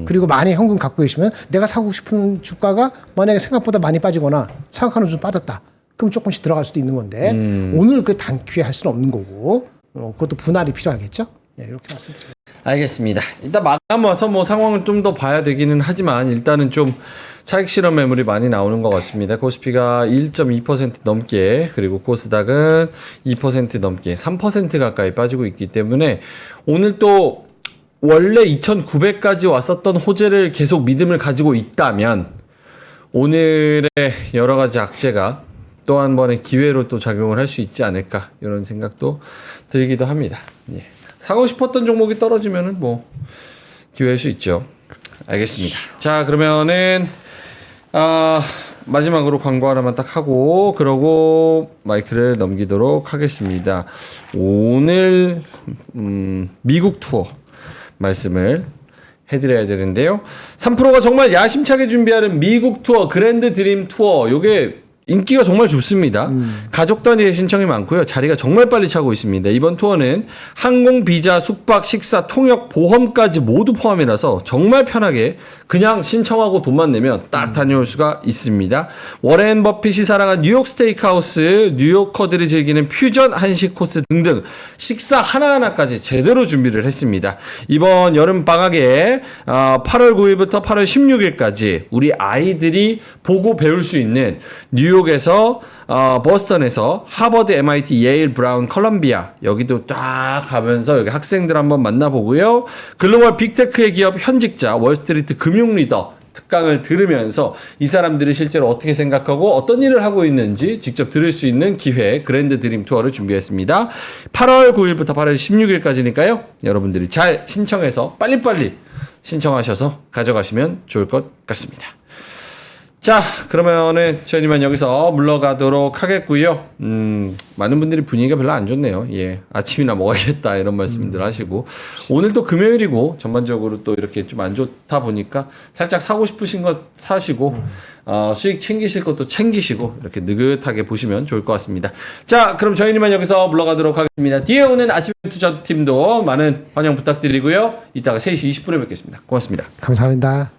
그리고 만약에 현금 갖고 계시면 내가 사고 싶은 주가가 만약에 생각보다 많이 빠지거나 생각하는 좀 빠졌다. 그럼 조금씩 들어갈 수도 있는 건데 오늘 그 단기에 할 수는 없는 거고 그것도 분할이 필요하겠죠. 네, 이렇게 말씀드립니다. 알겠습니다. 일단 마감 와서 뭐 상황을 좀 더 봐야 되기는 하지만 일단은 좀 차익 실현 매물이 많이 나오는 것 같습니다. 코스피가 1.2% 넘게, 그리고 코스닥은 2% 넘게 3% 가까이 빠지고 있기 때문에 오늘 또 원래 2,900까지 왔었던 호재를 계속 믿음을 가지고 있다면 오늘의 여러 가지 악재가 또 한 번의 기회로 또 작용을 할 수 있지 않을까, 이런 생각도 들기도 합니다. 예. 사고 싶었던 종목이 떨어지면은 뭐 기회일 수 있죠. 알겠습니다. 자, 그러면은 마지막으로 광고 하나만 딱 하고 그러고 마이크를 넘기도록 하겠습니다. 오늘 미국 투어 말씀을 해드려야 되는데요. 3프로가 정말 야심차게 준비하는 미국 투어, 그랜드 드림 투어, 요게 인기가 정말 좋습니다. 가족 단위의 신청이 많고요. 자리가 정말 빨리 차고 있습니다. 이번 투어는 항공, 비자, 숙박, 식사, 통역, 보험까지 모두 포함이라서 정말 편하게 그냥 신청하고 돈만 내면 딱 다녀올 수가 있습니다. 워렌 버핏이 사랑한 뉴욕 스테이크하우스, 뉴요커들이 즐기는 퓨전 한식 코스 등등 식사 하나하나까지 제대로 준비를 했습니다. 이번 여름 방학에 8월 9일부터 8월 16일까지 우리 아이들이 보고 배울 수 있는 뉴욕에서 버스턴에서 하버드, MIT, 예일, 브라운, 컬럼비아 여기도 딱 가면서 여기 학생들 한번 만나보고요. 글로벌 빅테크의 기업 현직자, 월스트리트 금융 리더 특강을 들으면서 이 사람들이 실제로 어떻게 생각하고 어떤 일을 하고 있는지 직접 들을 수 있는 기회, 그랜드 드림 투어를 준비했습니다. 8월 9일부터 8월 16일까지니까요. 여러분들이 잘 신청해서 빨리빨리 신청하셔서 가져가시면 좋을 것 같습니다. 자, 그러면은 저희만 여기서 물러가도록 하겠고요. 많은 분들이 분위기가 별로 안 좋네요. 예, 아침이나 먹어야겠다 이런 말씀들 하시고, 오늘 또 금요일이고 전반적으로 또 이렇게 좀 안 좋다 보니까 살짝 사고 싶으신 것 사시고 수익 챙기실 것도 챙기시고 이렇게 느긋하게 보시면 좋을 것 같습니다. 자, 그럼 저희만 여기서 물러가도록 하겠습니다. 뒤에 오는 아침 투자팀도 많은 환영 부탁드리고요. 이따가 3시 20분에 뵙겠습니다. 고맙습니다. 감사합니다.